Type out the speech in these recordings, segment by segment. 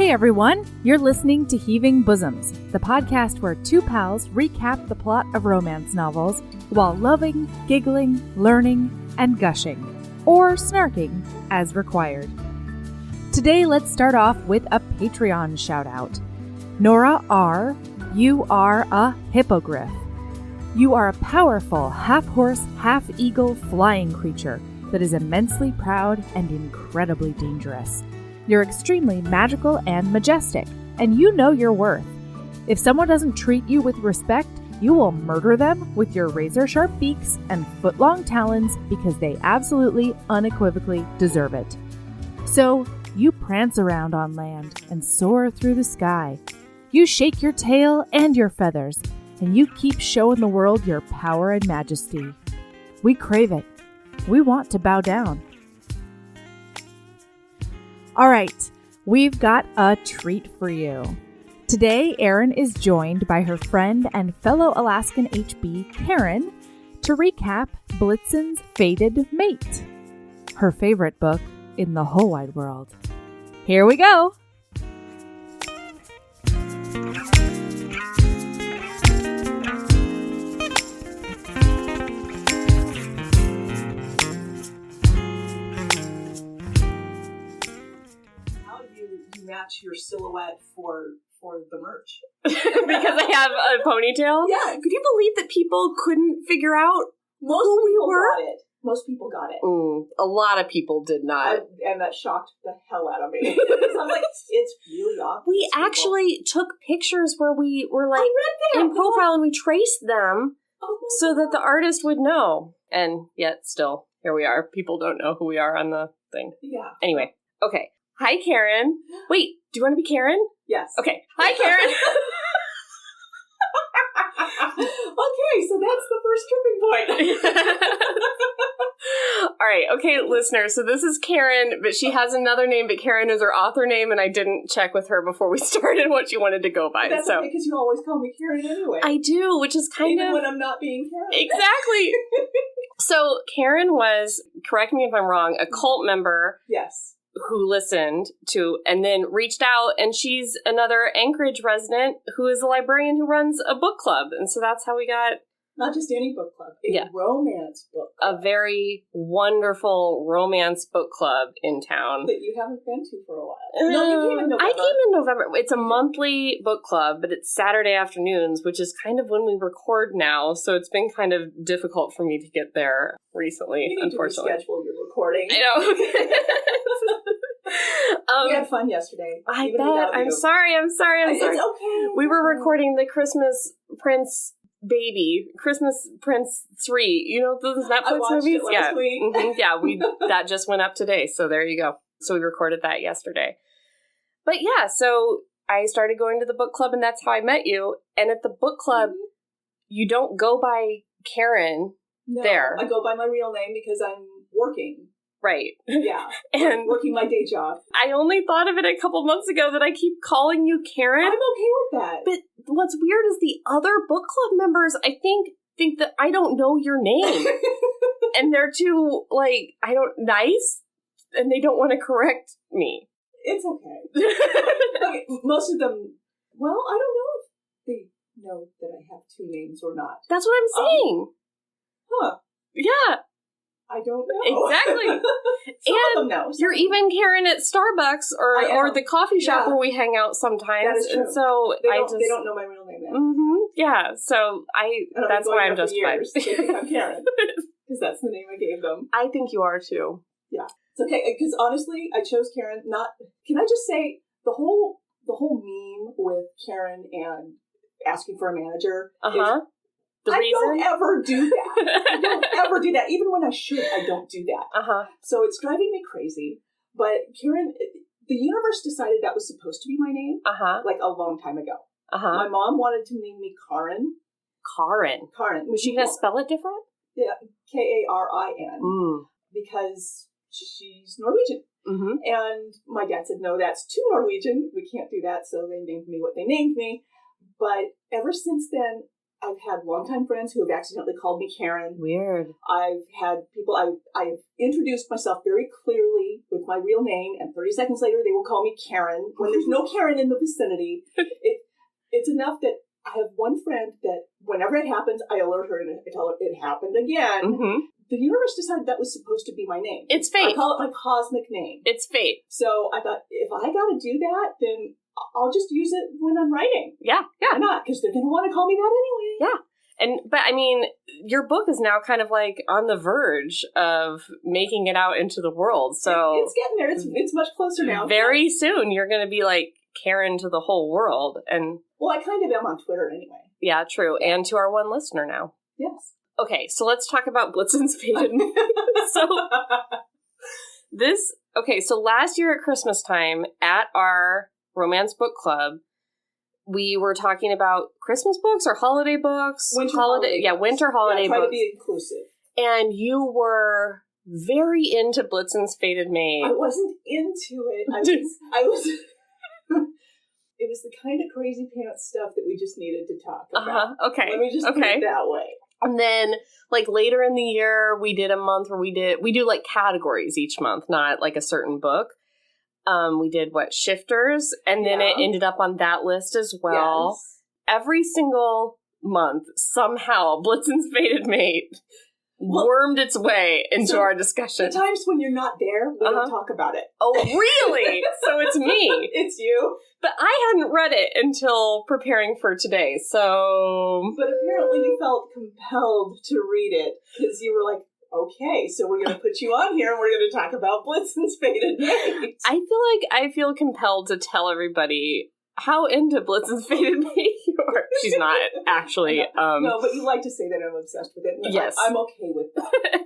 Hey everyone, you're listening to Heaving Bosoms, the podcast where two pals recap the plot of romance novels while loving, giggling, learning, and gushing, or snarking as required. Today, let's start off with a Patreon shout-out. Nora R, you are a hippogriff. You are a powerful half-horse, half-eagle flying creature that is immensely proud and incredibly dangerous. You're extremely magical and majestic, and you know your worth. If someone doesn't treat you with respect, you will murder them with your razor-sharp beaks and foot-long talons because they absolutely, unequivocally deserve it. So, you prance around on land and soar through the sky. You shake your tail and your feathers, and you keep showing the world your power and majesty. We crave it. We want to bow down. All right, we've got a treat for you. Today, Erin is joined by her friend and fellow Alaskan HB, Karen, to recap Blitzen's Fated Mate, her favorite book in the whole wide world. Here we go! Match your silhouette for the merch. Because I have a ponytail? Yeah. Could you believe that people couldn't figure out who we were? Got it. Most people got it. A lot of people did not. And that shocked the hell out of me. I'm like, it's really obvious. We actually took pictures where we were like in profile and we traced them so that the artist would know. And yet still, here we are. People don't know who we are on the thing. Yeah. Anyway, okay. Hi, Karen. Wait, do you want to be Karen? Yes. Okay. Hi, Karen. Okay, so that's the first tripping point. All right. Okay, listeners. So this is Karen, but she has another name, but Karen is her author name, and I didn't check with her before we started what she wanted to go by. That's okay, because you always call me Karen anyway. I do, which is kind Even of... when I'm not being Karen. Exactly. So Karen was, correct me if I'm wrong, a cult member. Yes. Who listened to and then reached out, and she's another Anchorage resident who is a librarian who runs a book club, and so that's how we got not just any book club, a romance book club. A very wonderful romance book club in town that you haven't been to for a while. No, you came in November. I came in November. It's a monthly book club, but it's Saturday afternoons, which is kind of when we record now, so it's been kind of difficult for me to get there recently. You need unfortunately to reschedule your recording. I know. We had fun yesterday. I bet. I'm sorry. It's okay. We were recording the Christmas Prince Baby, Christmas Prince 3. You know those Netflix movies? It last week. Yeah, that just went up today. So there you go. So we recorded that yesterday. But yeah, so I started going to the book club, and that's how I met you. And at the book club, you don't go by Karen there. I go by my real name because I'm working. Right. Yeah. And working my day job. I only thought of it a couple months ago that I keep calling you Karen. I'm okay with that. But what's weird is the other book club members, I think that I don't know your name. And they're too, nice, and they don't want to correct me. It's okay. Okay, most of them, well, I don't know if they know that I have two names or not. That's what I'm saying. Yeah. I don't know. Exactly. And you're even Karen at Starbucks or the coffee shop where we hang out sometimes. That is true. And so they don't know my real name then. Mm-hmm. Yeah. So that's why I'm justified. They think I'm Karen. Because that's the name I gave them. I think you are too. Yeah. It's okay. Because honestly, I chose Karen can I just say the whole meme with Karen and asking for a manager is, don't ever do that. I don't ever do that. Even when I should, I don't do that. So it's driving me crazy. But Karen, the universe decided that was supposed to be my name, like a long time ago. My mom wanted to name me Karin. Karin. Was she going to spell it different? Yeah, Karin. Because she's Norwegian. And my dad said, no, that's too Norwegian. We can't do that. So they named me what they named me. But ever since then, I've had longtime friends who have accidentally called me Karen. Weird. I've had people, I've introduced myself very clearly with my real name, and 30 seconds later they will call me Karen. When there's no Karen in the vicinity, it's enough that I have one friend that whenever it happens, I alert her and I tell her it happened again. Mm-hmm. The universe decided that was supposed to be my name. It's fate. I call it my cosmic name. It's fate. So I thought, if I got to do that, then I'll just use it when I'm writing. Yeah. Why not? Because they're going to want to call me that anyway. Yeah. But I mean, your book is now kind of like on the verge of making it out into the world. So it's getting there. It's much closer now. Very soon, you're going to be like Karen to the whole world. And well, I kind of am on Twitter anyway. Yeah, true. And to our one listener now. Yes. Okay, so let's talk about Blitzen's Faded Mate. So last year at Christmas time at our romance book club, we were talking about Christmas books or holiday books. Winter holiday books. Try to be inclusive. And you were very into Blitzen's Faded Mate. I wasn't into it. I was It was the kind of crazy pants stuff that we just needed to talk about. Okay. Let me just put it that way. And then, like, later in the year, we did a month where we do, like, categories each month, not, like, a certain book. We did, Shifters, and then it ended up on that list as well. Yes. Every single month, somehow, Blitzen's Faded Mate wormed its way into our discussion. The times when you're not there, we don't talk about it. Oh, really? So it's me. It's you. But I hadn't read it until preparing for today, so... But apparently you felt compelled to read it, because you were like, okay, so we're going to put you on here, and we're going to talk about Blitzen's Faded Mate. I feel compelled to tell everybody how into Blitzen's Faded Mate you are. She's not, actually. No, but you like to say that I'm obsessed with it. Yes. I'm okay with that.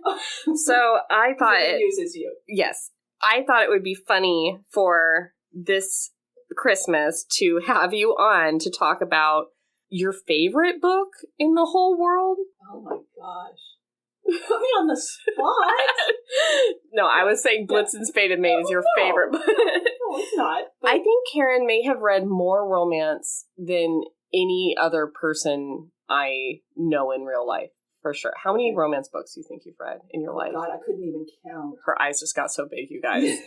So I thought... It amuses you. Yes. I thought it would be funny for this Christmas to have you on to talk about your favorite book in the whole world. Oh my gosh. Put me on the spot. No, I was saying Blitzen's Faded Mate is your favorite book. No, it's not. I think Karen may have read more romance than any other person I know in real life, for sure. How many romance books do you think you've read in your life? God, I couldn't even count. Her eyes just got so big, you guys.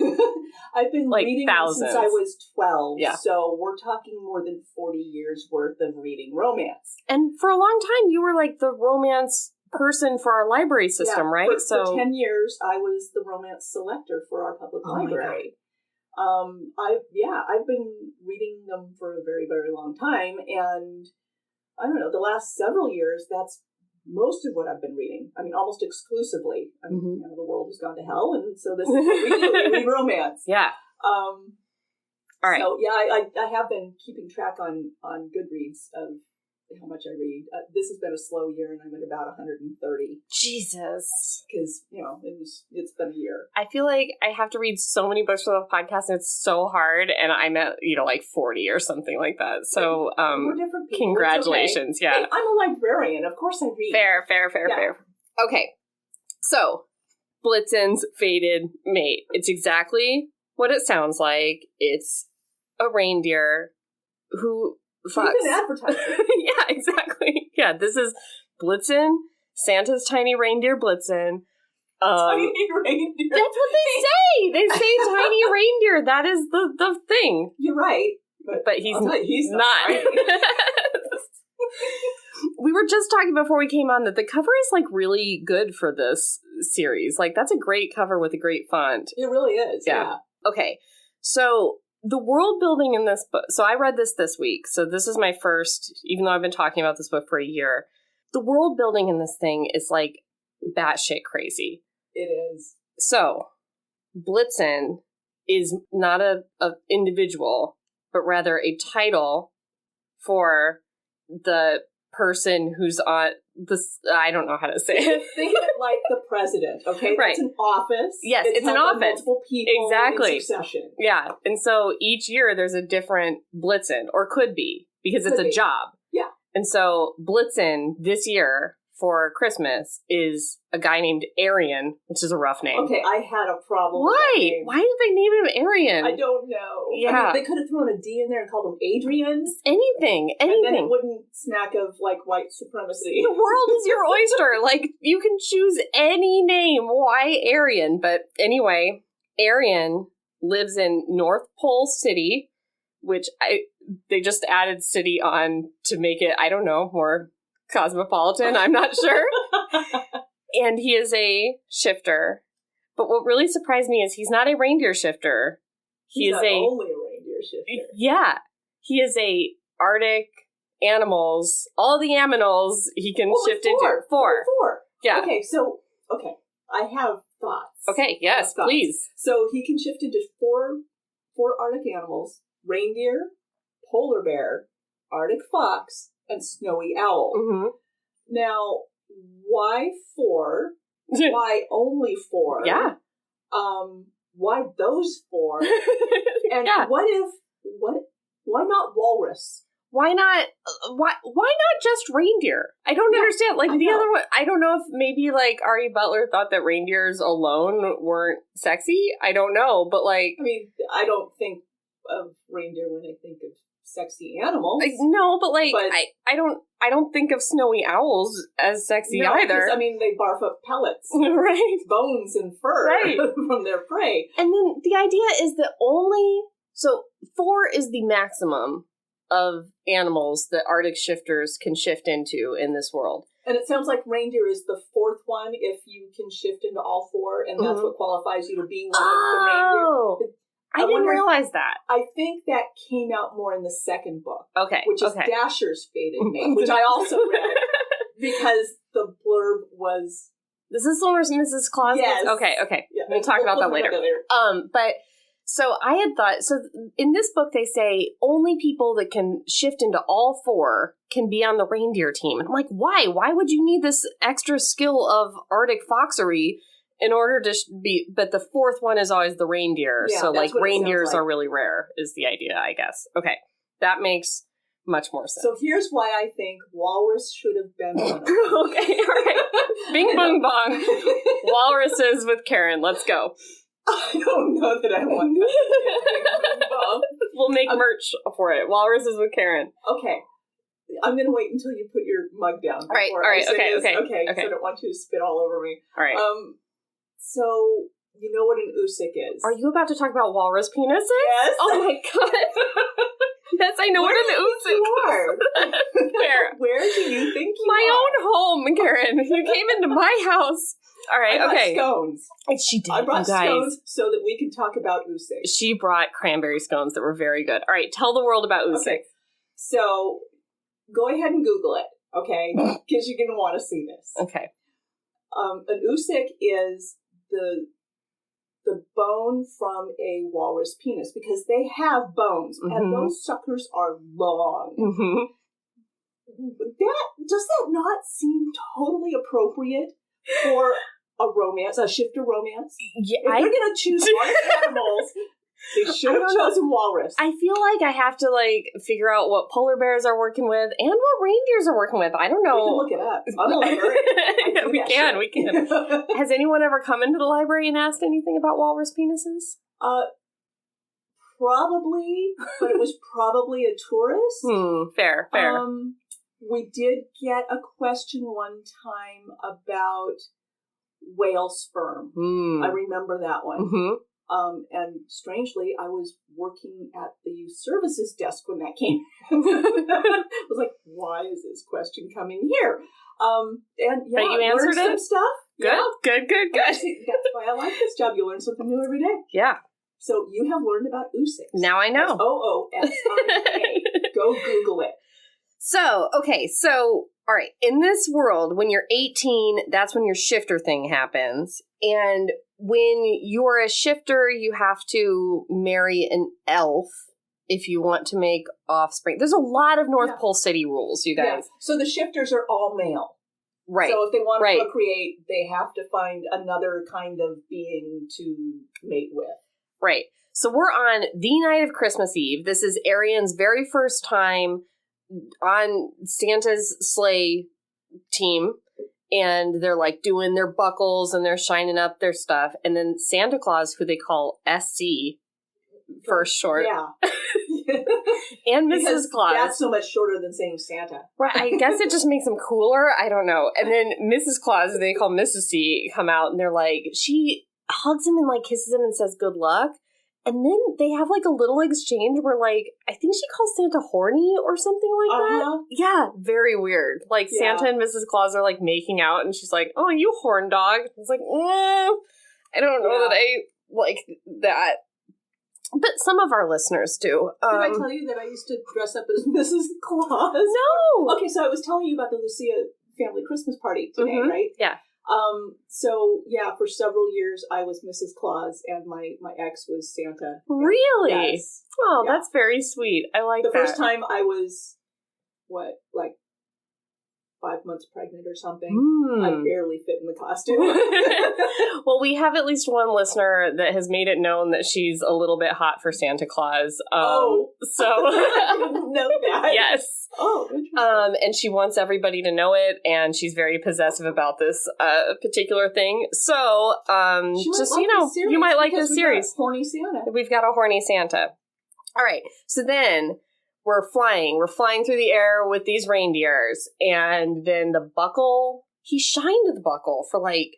I've been reading since I was 12, yeah. So we're talking more than 40 years worth of reading romance. And for a long time, you were like the romance person for our library system, right? For 10 years, I was the romance selector for our public library. I've been reading them for a very, very long time, and I don't know, the last several years, that's most of what I've been reading. I mean, almost exclusively. I mean, the world has gone to hell, and so this is what we do. We read romance. Yeah. All right. So, I have been keeping track on Goodreads of how much I read. This has been a slow year, and I'm at about 130. Jesus. Because, it's been a year. I feel like I have to read so many books for the podcast, and it's so hard, and I'm at, like 40 or something like that. So, we're different people. Congratulations. Okay. Yeah. Hey, I'm a librarian. Of course I read. Fair. Okay. So, Blitzen's Faded Mate. It's exactly what it sounds like. It's a reindeer who... Even advertising. Yeah, exactly. Yeah, this is Blitzen, Santa's tiny reindeer Blitzen. Tiny reindeer. That's what they say. They say tiny reindeer. That is the thing. You're right. But he's not. Right. We were just talking before we came on that the cover is like really good for this series. Like that's a great cover with a great font. It really is. Yeah. Okay. So the world building in this book, so I read this week, so this is my first, even though I've been talking about this book for a year, the world building in this thing is like batshit crazy. It is. So, Blitzen is not a individual, but rather a title for the person who's on this, I don't know how to say it. Think of it like the president, okay? Right. It's an office. Yes, it's an office. Multiple people in succession. Yeah, and so each year there's a different Blitzen, or could be, because it's a job. Yeah. And so Blitzen this year for Christmas is a guy named Erin, which is a rough name. Okay, I had a problem with Why? that name. Why did they name him Erin? I don't know. Yeah. I mean, they could have thrown a D in there and called him Adrian. Anything. And then it wouldn't smack of, like, white supremacy. The world is your oyster. Like, you can choose any name. Why Erin? But anyway, Erin lives in North Pole City, which they just added city on to make it, I don't know, more cosmopolitan. I'm not sure. And he is a shifter. But what really surprised me is he's not a reindeer shifter. He's not only a reindeer shifter. Yeah. He is a Arctic animals, all the aminals he can shift into. Four. Yeah. Okay, I have thoughts. Okay, yes, please. So he can shift into four Arctic animals: reindeer, polar bear, Arctic fox, and snowy owl. Mm-hmm. Now, why 4? Why only 4? Yeah. Why those 4? And why not walrus? Why not just reindeer? I don't understand. Like the other one, I don't know if maybe like RE Butler thought that reindeers alone weren't sexy. I don't know, but like, I mean, I don't think of reindeer when I think of sexy animals. No, but I don't think of snowy owls as sexy either. I mean, they barf up pellets, right? Bones and fur from their prey. And then the idea is that 4 is the maximum of animals that Arctic shifters can shift into in this world. And it sounds like reindeer is the 4th one if you can shift into all 4, and that's what qualifies you to be one of the reindeer. I didn't realize that. I think that came out more in the second book. Okay. Which is Dasher's Fated Mate, which I also read because the blurb was... Is this one where Mrs. Claus? Yes. Okay. Yeah, we'll talk about that later. But... So I had thought, in this book they say only people that can shift into all 4 can be on the reindeer team. And I'm like, why? Why would you need this extra skill of Arctic foxery in order to be, but the 4th one is always the reindeer. Yeah, so like reindeers are really rare is the idea, I guess. Okay. That makes much more sense. So here's why I think walrus should have been one of them. Okay, all right. Bing, boom, bong. Walruses with Karen. Let's go. I don't know that I want that. We'll make merch for it. Walruses with Karen. Okay. I'm going to wait until you put your mug down. All right. Okay. So I don't want you to spit all over me. All right. So, you know what an usik is? Are you about to talk about walrus penises? Yes. Oh my god. Yes, I know what an usik is. Where do you think you My own home, Karen. You came into my house. All right, I brought scones. She did. I brought scones so that we could talk about usik. She brought cranberry scones that were very good. All right, tell the world about usik. Okay. So, go ahead and Google it, okay? Because you're going to want to see this. Okay. An usik is the bone from a walrus penis, because they have bones, and those suckers are long. Mm-hmm. Does that not seem totally appropriate for a shifter romance? Yeah, if they're going to choose large animals, they should have chosen walrus. I feel like I have to figure out what polar bears are working with and what reindeers are working with. I don't know. We can look it up. I'm a librarian. We can. Has anyone ever come into the library and asked anything about walrus penises? Probably, but it was probably a tourist. Fair. We did get a question one time about whale sperm. I remember that one. Mm-hmm. And strangely, I was working at the youth services desk when that came. I was like, why is this question coming here? And yeah, but you answered some stuff. Good, yeah. Good. That's why I like this job. You learn something new every day. Yeah. So you have learned about usiks. Now I know. OOSIK. Go Google it. So, all right, in this world, when you're 18, that's when your shifter thing happens. And when you're a shifter, you have to marry an elf if you want to make offspring. There's a lot of North Pole City rules, you guys. Yeah. So the shifters are all male. Right. So if they want to procreate, they have to find another kind of being to mate with. Right. So we're on the night of Christmas Eve. This is Erin's very first time on Santa's sleigh team, and they're doing their buckles and they're shining up their stuff, and then Santa Claus, who they call SC for short, and Mrs. Claus. That's so much shorter than saying Santa, right? I guess it just makes them cooler. I don't know. And then Mrs. Claus, who they call Mrs. C, come out, and they're like, hugs him and, like, kisses him and says good luck. And then they have, like, a little exchange where, like, I think she calls Santa horny or something like that. Yeah, very weird. Like, Santa and Mrs. Claus are, like, making out, and she's like, oh, you horn dog. It's like, I don't know that I like that. But some of our listeners do. Did I tell you that I used to dress up as Mrs. Claus? No! Okay, so I was telling you about the Lucia family Christmas party today, right? Yeah. So, for several years I was Mrs. Claus and my ex was Santa. Really? Yes. Oh, that's very sweet. I like that. The first time I was, 5 months pregnant or something. I barely fit in the costume. Well, we have at least one listener that has made it known that she's a little bit hot for Santa Claus. So I didn't know that. Yes. Oh, interesting. And she wants everybody to know it, and she's very possessive about this particular thing. So, just you might like this series. Horny Santa. We've got a horny Santa. All right. So then we're flying through the air with these reindeers, and then the buckle, he shined the buckle for like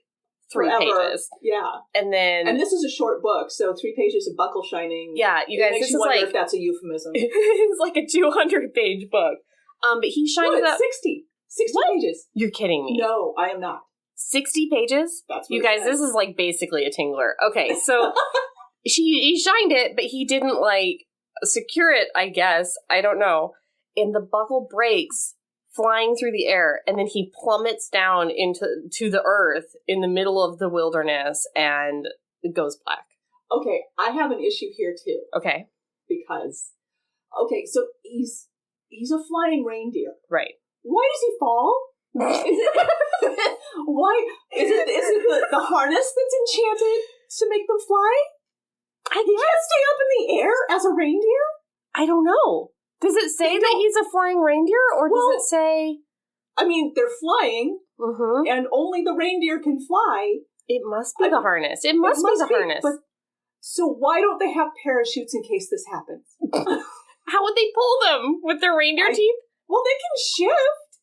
3 pages. Yeah. And this is a short book, so 3 pages of buckle shining. Yeah, you guys, this is like, if that's a euphemism. It's like a 200-page book. But he shined it up. 60 pages. You're kidding me. No, I am not. 60 pages? That's what you guys, this is like basically a tingler. Okay, so he shined it, but he didn't like secure it, I guess. I don't know. And the buckle breaks flying through the air, and then he plummets down to the earth in the middle of the wilderness, and it goes black. Okay, I have an issue here too. Okay. Because, so he's a flying reindeer. Right. Why does he fall? Is it the harness that's enchanted to make them fly? I can't stay up in the air as a reindeer? I don't know. Does it say that he's a flying reindeer, or does it say... I mean, they're flying, and only the reindeer can fly. It must be the harness. It must be the harness. But, so why don't they have parachutes in case this happens? How would they pull them? With their reindeer teeth? Well, they can shift.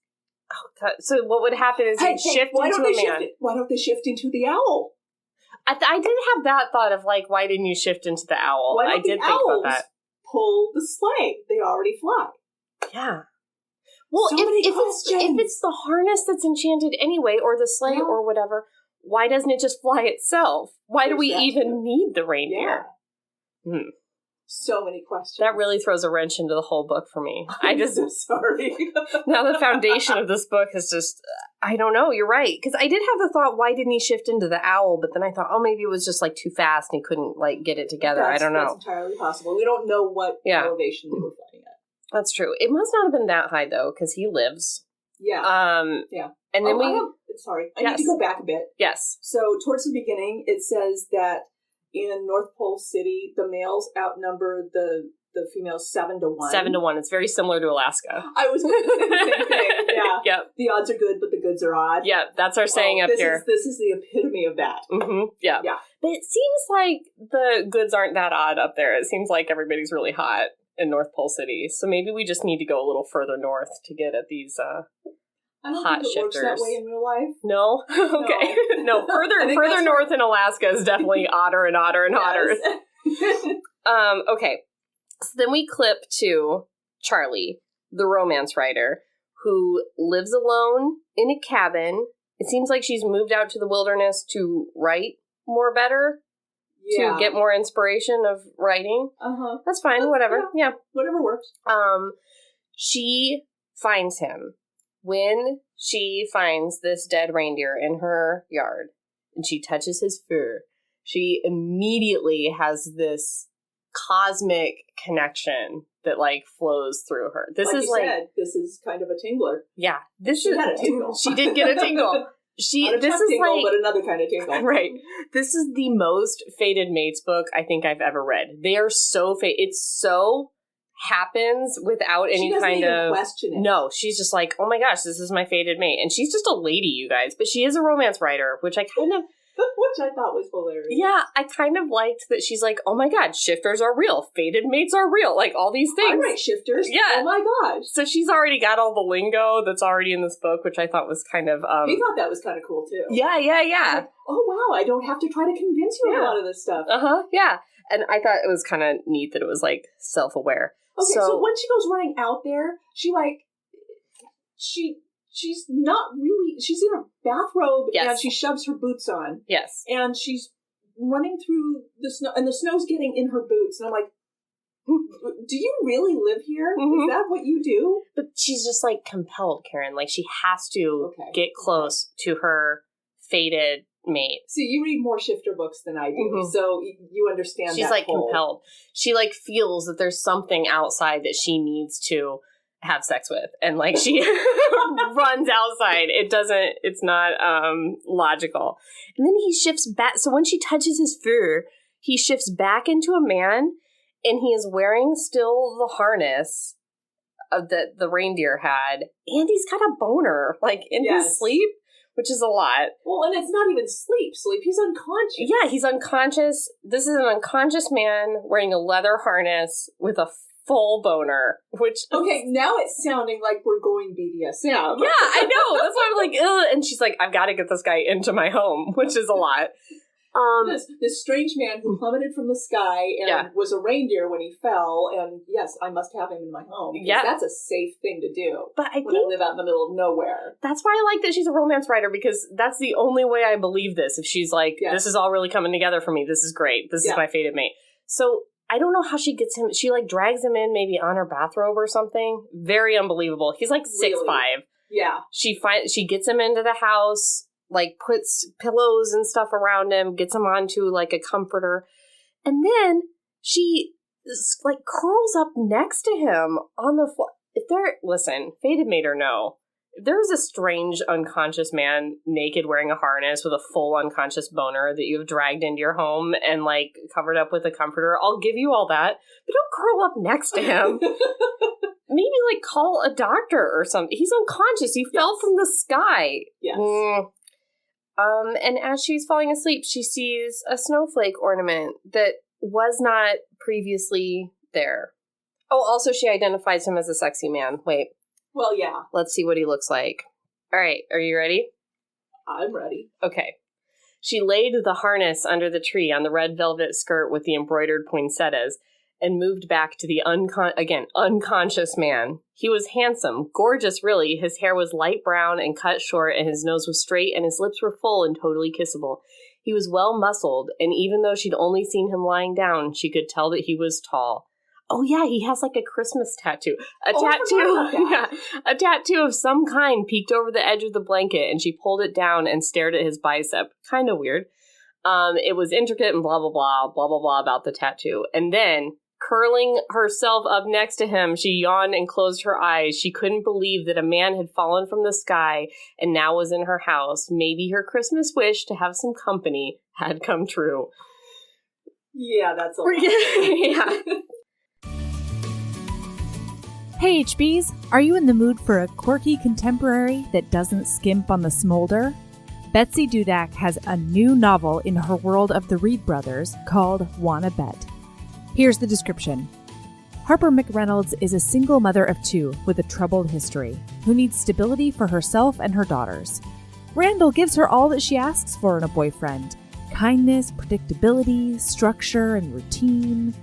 Oh, God. So what would happen is he'd shift into a man. Why don't they shift into the owl? I did have that thought of, like, why didn't you shift into the owl? Why don't I did the think owls about that. Pull the sleigh? They already fly. Yeah. Well, so if it's the harness that's enchanted anyway, or the sleigh or whatever, why doesn't it just fly itself? Why do we even need the reindeer? Yeah. So many questions. That really throws a wrench into the whole book for me. I'm so sorry. Now the foundation of this book is just, I don't know, you're right. Because I did have the thought, why didn't he shift into the owl? But then I thought, maybe it was just like too fast and he couldn't like get it together. I don't know. That's entirely possible. We don't know what elevation they were flying at. That's true. It must not have been that high though, because he lives. Yeah. Yeah. And then I need to go back a bit. Yes. So towards the beginning, it says that in North Pole City, the males outnumber the females 7 to 1. 7 to 1. It's very similar to Alaska. I was going to say the same thing. Yeah. Yep. The odds are good, but the goods are odd. Yeah, that's our saying up here. This is the epitome of that. Mm-hmm. Yeah. Yeah. But it seems like the goods aren't that odd up there. It seems like everybody's really hot in North Pole City. So maybe we just need to go a little further north to get at these I don't hot think it works that way in real life. No? Okay. No, further north in Alaska is definitely odder and odder and odder. Okay. So then we clip to Charlie, the romance writer, who lives alone in a cabin. It seems like she's moved out to the wilderness to write better. To get more inspiration of writing. That's fine. Whatever. Yeah. Whatever works. She finds him when she finds this dead reindeer in her yard and she touches his fur. She immediately has this cosmic connection that like flows through her. This is kind of a tingler. Yeah. She had a tingle. She did get a tingle. Not a this is tingle, like, but another kind of tingle. Right. This is the most fated mates book I think I've ever read. They are so it's so happens without any kind of question it. No, she's just like, oh my gosh, this is my fated mate. And she's just a lady, you guys. But she is a romance writer, which I kind of Which I thought was hilarious. Yeah, I kind of liked that she's like, oh my god, shifters are real. Fated mates are real. Like, all these things. I write shifters. Yeah. Oh my gosh. So she's already got all the lingo that's already in this book, which I thought was kind of... He thought that was kind of cool, too. Yeah. Like, oh, wow, I don't have to try to convince you of a lot of this stuff. Yeah. And I thought it was kind of neat that it was, like, self-aware. Okay, so when she goes running out there, she's not really, she's in a bathrobe and she shoves her boots on. Yes. And she's running through the snow, and the snow's getting in her boots. And I'm like, do you really live here? Is that what you do? But she's just, like, compelled, Karen. Like, she has to get close to her fated mate. See, you read more shifter books than I do, so you understand she's, that like, pull. compelled. She, like, feels that there's something outside that she needs to have sex with, and like she runs outside. It's not logical. And then he shifts back. So when she touches his fur, he shifts back into a man, and he is wearing still the harness that the reindeer had, and he's got a boner like in his sleep, which is a lot. Well, and it's not even sleep. He's unconscious. Yeah, he's unconscious. This is an unconscious man wearing a leather harness with a full boner, which... Okay, now it's sounding like we're going BDSM. Yeah, I know. That's why I'm like, ugh. And she's like, I've got to get this guy into my home, which is a lot. This strange man who plummeted from the sky and was a reindeer when he fell, and yes, I must have him in my home. Yeah. That's a safe thing to do but I live out in the middle of nowhere. That's why I like that she's a romance writer, because that's the only way I believe this. If she's like, this is all really coming together for me, this is great, this is my fated mate. So... I don't know how she gets him. She, like, drags him in maybe on her bathrobe or something. Very unbelievable. He's, like, 6'5". Yeah. She gets him into the house, like, puts pillows and stuff around him, gets him onto, like, a comforter. And then she, like, curls up next to him on the floor. Listen, fated mate or no, if there was a strange unconscious man naked wearing a harness with a full unconscious boner that you've dragged into your home and, like, covered up with a comforter, I'll give you all that. But don't curl up next to him. Maybe, like, call a doctor or something. He's unconscious. He fell from the sky. Yes. And as she's falling asleep, she sees a snowflake ornament that was not previously there. Oh, also she identifies him as a sexy man. Wait. Well, yeah. Let's see what he looks like. All right, are you ready? I'm ready. Okay. She laid the harness under the tree on the red velvet skirt with the embroidered poinsettias and moved back to the unconscious man. He was handsome, gorgeous really. His hair was light brown and cut short, and his nose was straight, and his lips were full and totally kissable. He was well muscled, and even though she'd only seen him lying down, she could tell that he was tall. Oh, yeah, he has, like, a Christmas tattoo. A tattoo of some kind peeked over the edge of the blanket, and she pulled it down and stared at his bicep. Kind of weird. It was intricate and blah, blah, blah, blah, blah, blah about the tattoo. And then, curling herself up next to him, she yawned and closed her eyes. She couldn't believe that a man had fallen from the sky and now was in her house. Maybe her Christmas wish to have some company had come true. Yeah, that's a lot. Yeah. Hey HBs, are you in the mood for a quirky contemporary that doesn't skimp on the smolder? Betsy Dudak has a new novel in her world of the Reed brothers called Wanna Bet. Here's the description. Harper McReynolds is a single mother of two with a troubled history who needs stability for herself and her daughters. Randall gives her all that she asks for in a boyfriend: kindness, predictability, structure, and routine.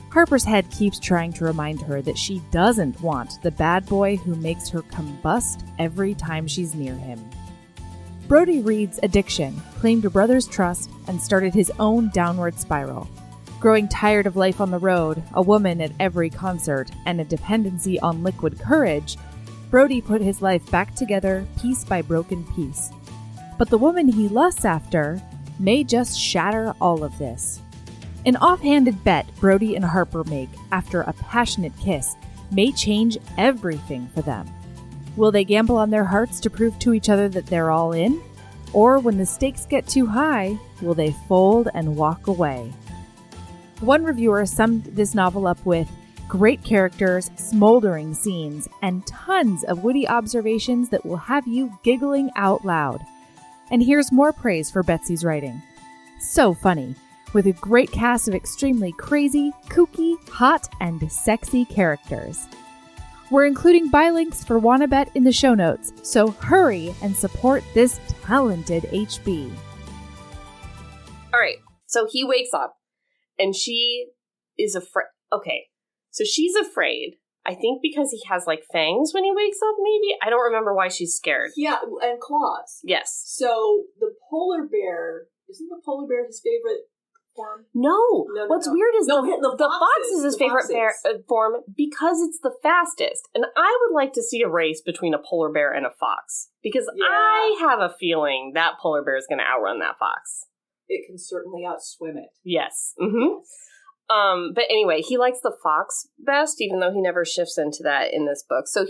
Harper's head keeps trying to remind her that she doesn't want the bad boy who makes her combust every time she's near him. Brody Reed's addiction claimed her brother's trust and started his own downward spiral. Growing tired of life on the road, a woman at every concert, and a dependency on liquid courage, Brody put his life back together piece by broken piece. But the woman he lusts after may just shatter all of this. An offhanded bet Brody and Harper make after a passionate kiss may change everything for them. Will they gamble on their hearts to prove to each other that they're all in? Or when the stakes get too high, will they fold and walk away? One reviewer summed this novel up with great characters, smoldering scenes, and tons of witty observations that will have you giggling out loud. And here's more praise for Betsy's writing. So funny, with a great cast of extremely crazy, kooky, hot, and sexy characters. We're including buy links for Wannabet in the show notes, so hurry and support this talented HB. All right, so he wakes up, and she is afraid. Okay, so she's afraid. I think because he has, like, fangs when he wakes up, maybe? I don't remember why she's scared. Yeah, and claws. Yes. So the polar bear, isn't the polar bear his favorite form? No. What's weird is the fox is his favorite form because it's the fastest. And I would like to see a race between a polar bear and a fox. Because I have a feeling that polar bear is going to outrun that fox. It can certainly outswim it. Yes. Mm-hmm. But anyway, he likes the fox best, even though he never shifts into that in this book. So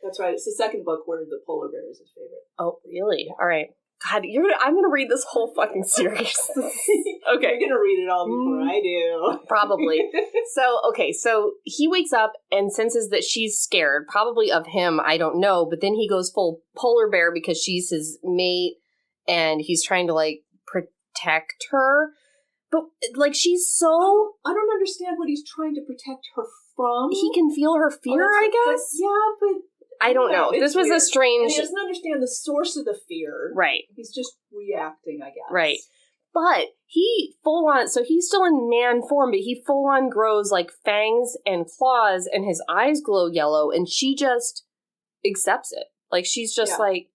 That's right. It's the second book where the polar bear is his favorite. Oh, really? All right. God, I'm going to read this whole fucking series. Okay. You're going to read it all before I do. Probably. So he wakes up and senses that she's scared, probably of him, I don't know. But then he goes full polar bear because she's his mate and he's trying to, like, protect her. But, like, she's so... I don't understand what he's trying to protect her from. He can feel her fear, I guess? But I don't know. This was weird. A strange... And he doesn't understand the source of the fear. Right. He's just reacting, I guess. Right. But he full-on... So he's still in man form, but he full-on grows, like, fangs and claws, and his eyes glow yellow, and she just accepts it. Like, she's just like...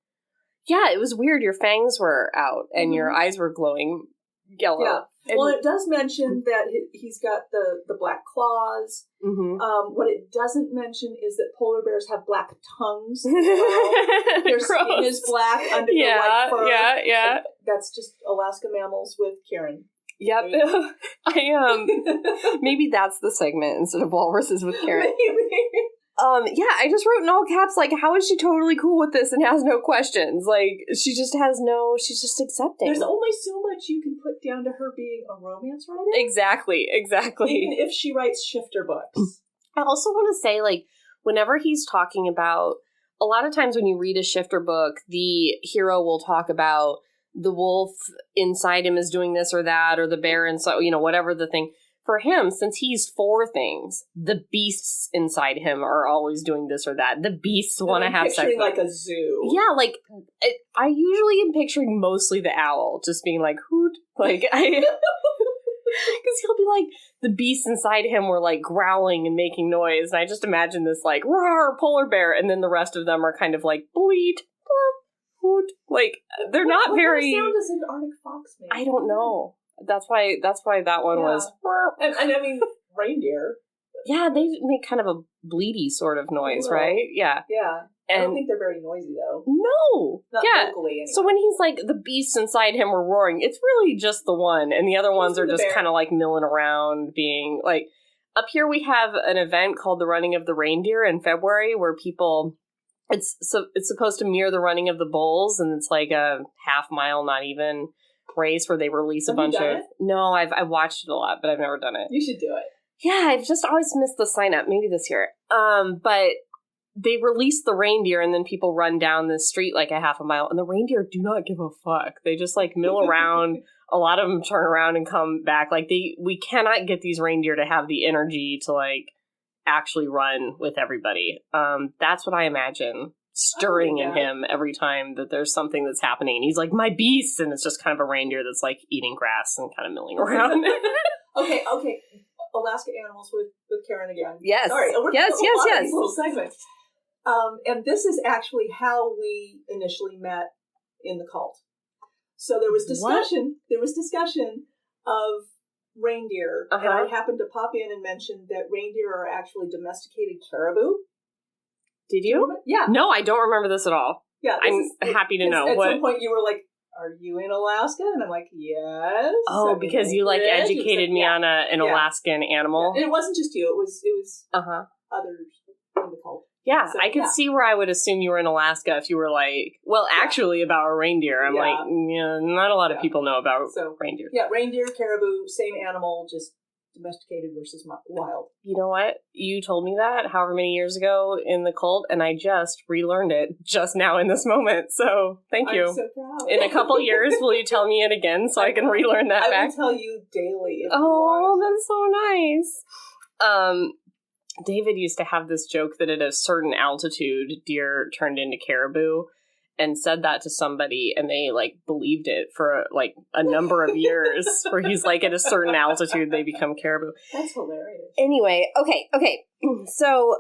Yeah, it was weird. Your fangs were out, and your eyes were glowing yellow. Yeah. Well, it does mention that he's got the black claws. Mm-hmm. What it doesn't mention is that polar bears have black tongues as well. Their skin is black under the white fur. Yeah. And that's just Alaska mammals with Karen. Yep. Maybe that's the segment instead of walruses with Karen. Maybe. I just wrote in all caps, like, how is she totally cool with this and has no questions? Like, she's just accepting. There's only so much you can put down to her being a romance writer. Exactly. Even if she writes shifter books. I also want to say, like, whenever he's talking about, a lot of times when you read a shifter book, the hero will talk about the wolf inside him is doing this or that, or the bear inside, whatever the thing. For him, since he's 4 things, the beasts inside him are always doing this or that. The beasts want to have sex. Picturing like a zoo. Yeah, like, I usually am picturing mostly the owl, just being like, hoot. Like, because he'll be like, the beasts inside him were like growling and making noise. And I just imagine this like, roar, polar bear. And then the rest of them are kind of like, bleat, hoot. Like, they're not very... What sound does an Arctic fox make? I don't know. That's why that one was... And I mean, reindeer. Yeah, they make kind of a bleedy sort of noise, right? Yeah. Yeah. And I don't think they're very noisy, though. No. Not locally, anyway. So when he's like, the beasts inside him were roaring, it's really just the one. And the other ones are just kind of like milling around, being like... Up here we have an event called the Running of the Reindeer in February where people... It's supposed to mirror the running of the bulls, and it's like a half-mile, not even... race where they release a bunch of... No, I've watched it a lot, but I've never done it. You should do it. Yeah, I've just always missed the sign up. Maybe this year. But they release the reindeer and then people run down the street like a half a mile and the reindeer do not give a fuck. They just like mill around. A lot of them turn around and come back. Like we cannot get these reindeer to have the energy to like actually run with everybody. That's what I imagine stirring in him every time that there's something that's happening. He's like, my beast! And it's just kind of a reindeer that's like eating grass and kind of milling around. Okay. Alaska animals with Karen again. Yes. Sorry. Yes. These little segments. And this is actually how we initially met in the cult. So there was discussion. What? There was discussion of reindeer, and I happened to pop in and mention that reindeer are actually domesticated caribou. Did you? Yeah. No, I don't remember this at all. Yeah, I'm happy to know. At some point, you were like, "Are you in Alaska?" And I'm like, "Yes." Oh, because you like educated me on an Alaskan animal. Yeah. And it wasn't just you; it was others in the cult. Yeah, so, I could see where I would assume you were in Alaska if you were like, well, actually about a reindeer. I'm like, not a lot of people know about reindeer. Yeah, reindeer, caribou, same animal, just domesticated versus wild. You know what? You told me that however many years ago in the cult, and I just relearned it just now in this moment. So thank you. I'm so proud. In a couple years, will you tell me it again so I can relearn that back? I will tell you daily. If oh, that's so nice. David used to have this joke that at a certain altitude, deer turned into caribou, and said that to somebody, and they, like, believed it for, like, a number of years, where he's like, at a certain altitude, they become caribou. That's hilarious. Anyway, okay. So,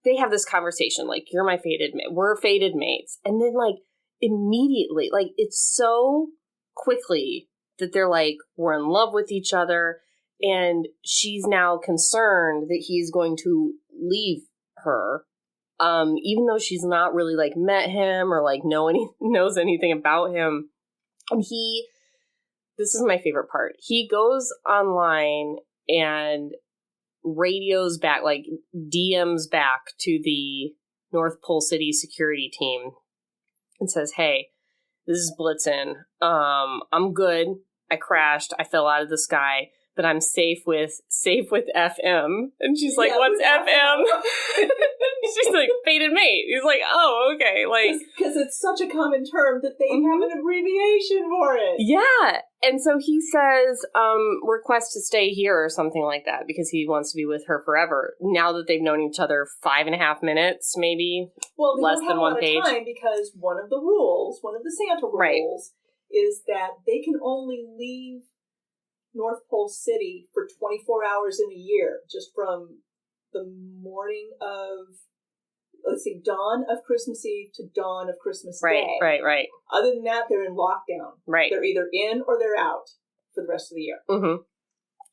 they have this conversation, like, you're my fated mate. We're fated mates. And then, like, immediately, like, it's so quickly that they're like, we're in love with each other, and she's now concerned that he's going to leave her. Even though she's not really, like, met him or, like, knows anything about him. And this is my favorite part. He goes online and radios back, like, DMs back to the North Pole City security team and says, hey, this is Blitzen. I'm good. I crashed. I fell out of the sky. But I'm safe with FM. And she's like, what's FM? She's like, fated mate. He's like, oh, okay. Like, because it's such a common term that they have an abbreviation for it. Yeah. And so he says, request to stay here or something like that because he wants to be with her forever. Now that they've known each other 5.5 minutes, maybe. Well, less than one page. Time because one of the Santa rules is that they can only leave North Pole City for 24 hours in a year, just from the morning of, dawn of Christmas Eve to dawn of Christmas Day. Right. Other than that, they're in lockdown. Right. They're either in or they're out for the rest of the year. Mm-hmm.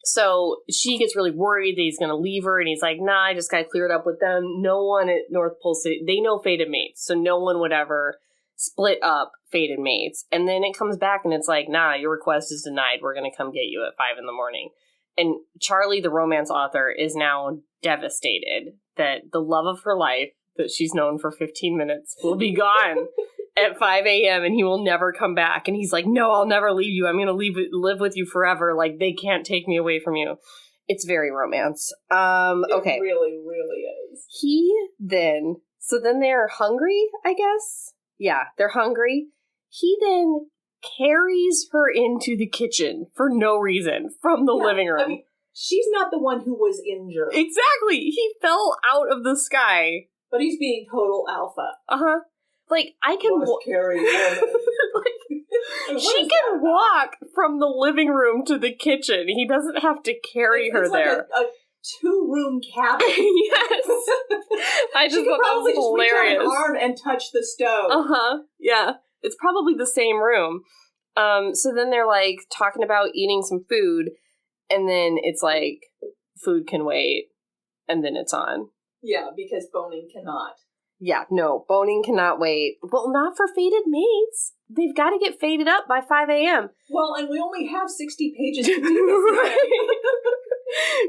So she gets really worried that he's going to leave her, and he's like, nah, I just got to clear it up with them. No one at North Pole City, they know fated mates, so no one would ever split up fated mates. And then it comes back and it's like, nah, your request is denied. We're going to come get you at 5 a.m. And Charlie, the romance author, is now devastated that the love of her life that she's known for 15 minutes will be gone at 5 a.m. and he will never come back. And he's like, no, I'll never leave you. I'm going to live with you forever. Like, they can't take me away from you. It's very romance. Okay. It really, really is. So then they're hungry, I guess. Yeah, they're hungry. He then carries her into the kitchen for no reason from the living room. I mean, she's not the one who was injured. Exactly. He fell out of the sky. But he's being total alpha. Uh-huh. Like, I can... carry woman. She can walk from the living room to the kitchen. He doesn't have to carry her there. Like a 2-room cabin. Yes. I just thought that was hilarious. Reach out an arm and touch the stove. Uh-huh. Yeah. It's probably the same room. So then they're, like, talking about eating some food, and then it's like, food can wait, and then it's on. Yeah, because boning cannot. Yeah, no, boning cannot wait. Well, not for fated mates. They've got to get fated up by 5 a.m. Well, and we only have 60 pages to do this.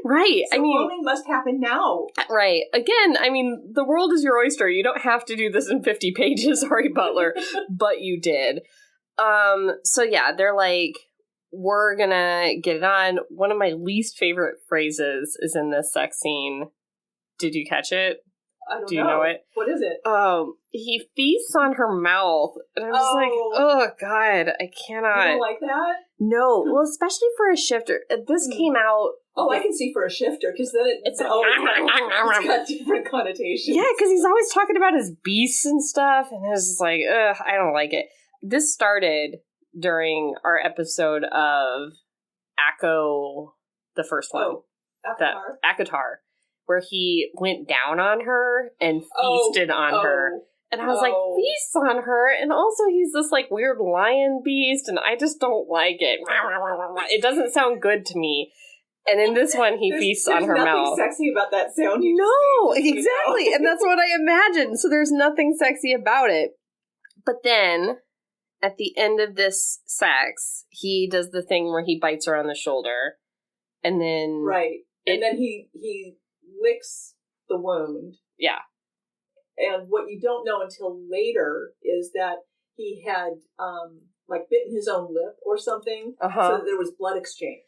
Right. So boning must happen now. Right. Again, I mean, the world is your oyster. You don't have to do this in 50 pages, RE Butler, but you did. So yeah, they're like, we're gonna get it on. One of my least favorite phrases is in this sex scene. Did you catch it? I don't know. Do you know it? What is it? He feasts on her mouth. And I'm just like, oh, God, I cannot. You don't like that? No. Well, especially for a shifter. This came out. Oh, I can see for a shifter, because then it's got different connotations. Yeah, because he's always talking about his beasts and stuff, and it's just like, ugh, I don't like it. This started during our episode of Akko, the first one. Akatar. Where he went down on her and feasted on her. And I was like, feasts on her? And also he's this, like, weird lion beast, and I just don't like it. It doesn't sound good to me. And in this one, he feasts on her mouth. There's nothing sexy about that sound. No, exactly. And that's what I imagined. So there's nothing sexy about it. But then, at the end of this sex, he does the thing where he bites her on the shoulder. And then... Right. And then he licks the wound. Yeah. And what you don't know until later is that he had, bitten his own lip or something, so that there was blood exchange.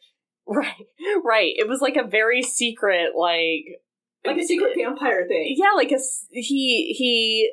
Right. It was like a very secret, like a secret vampire thing. Yeah, like he.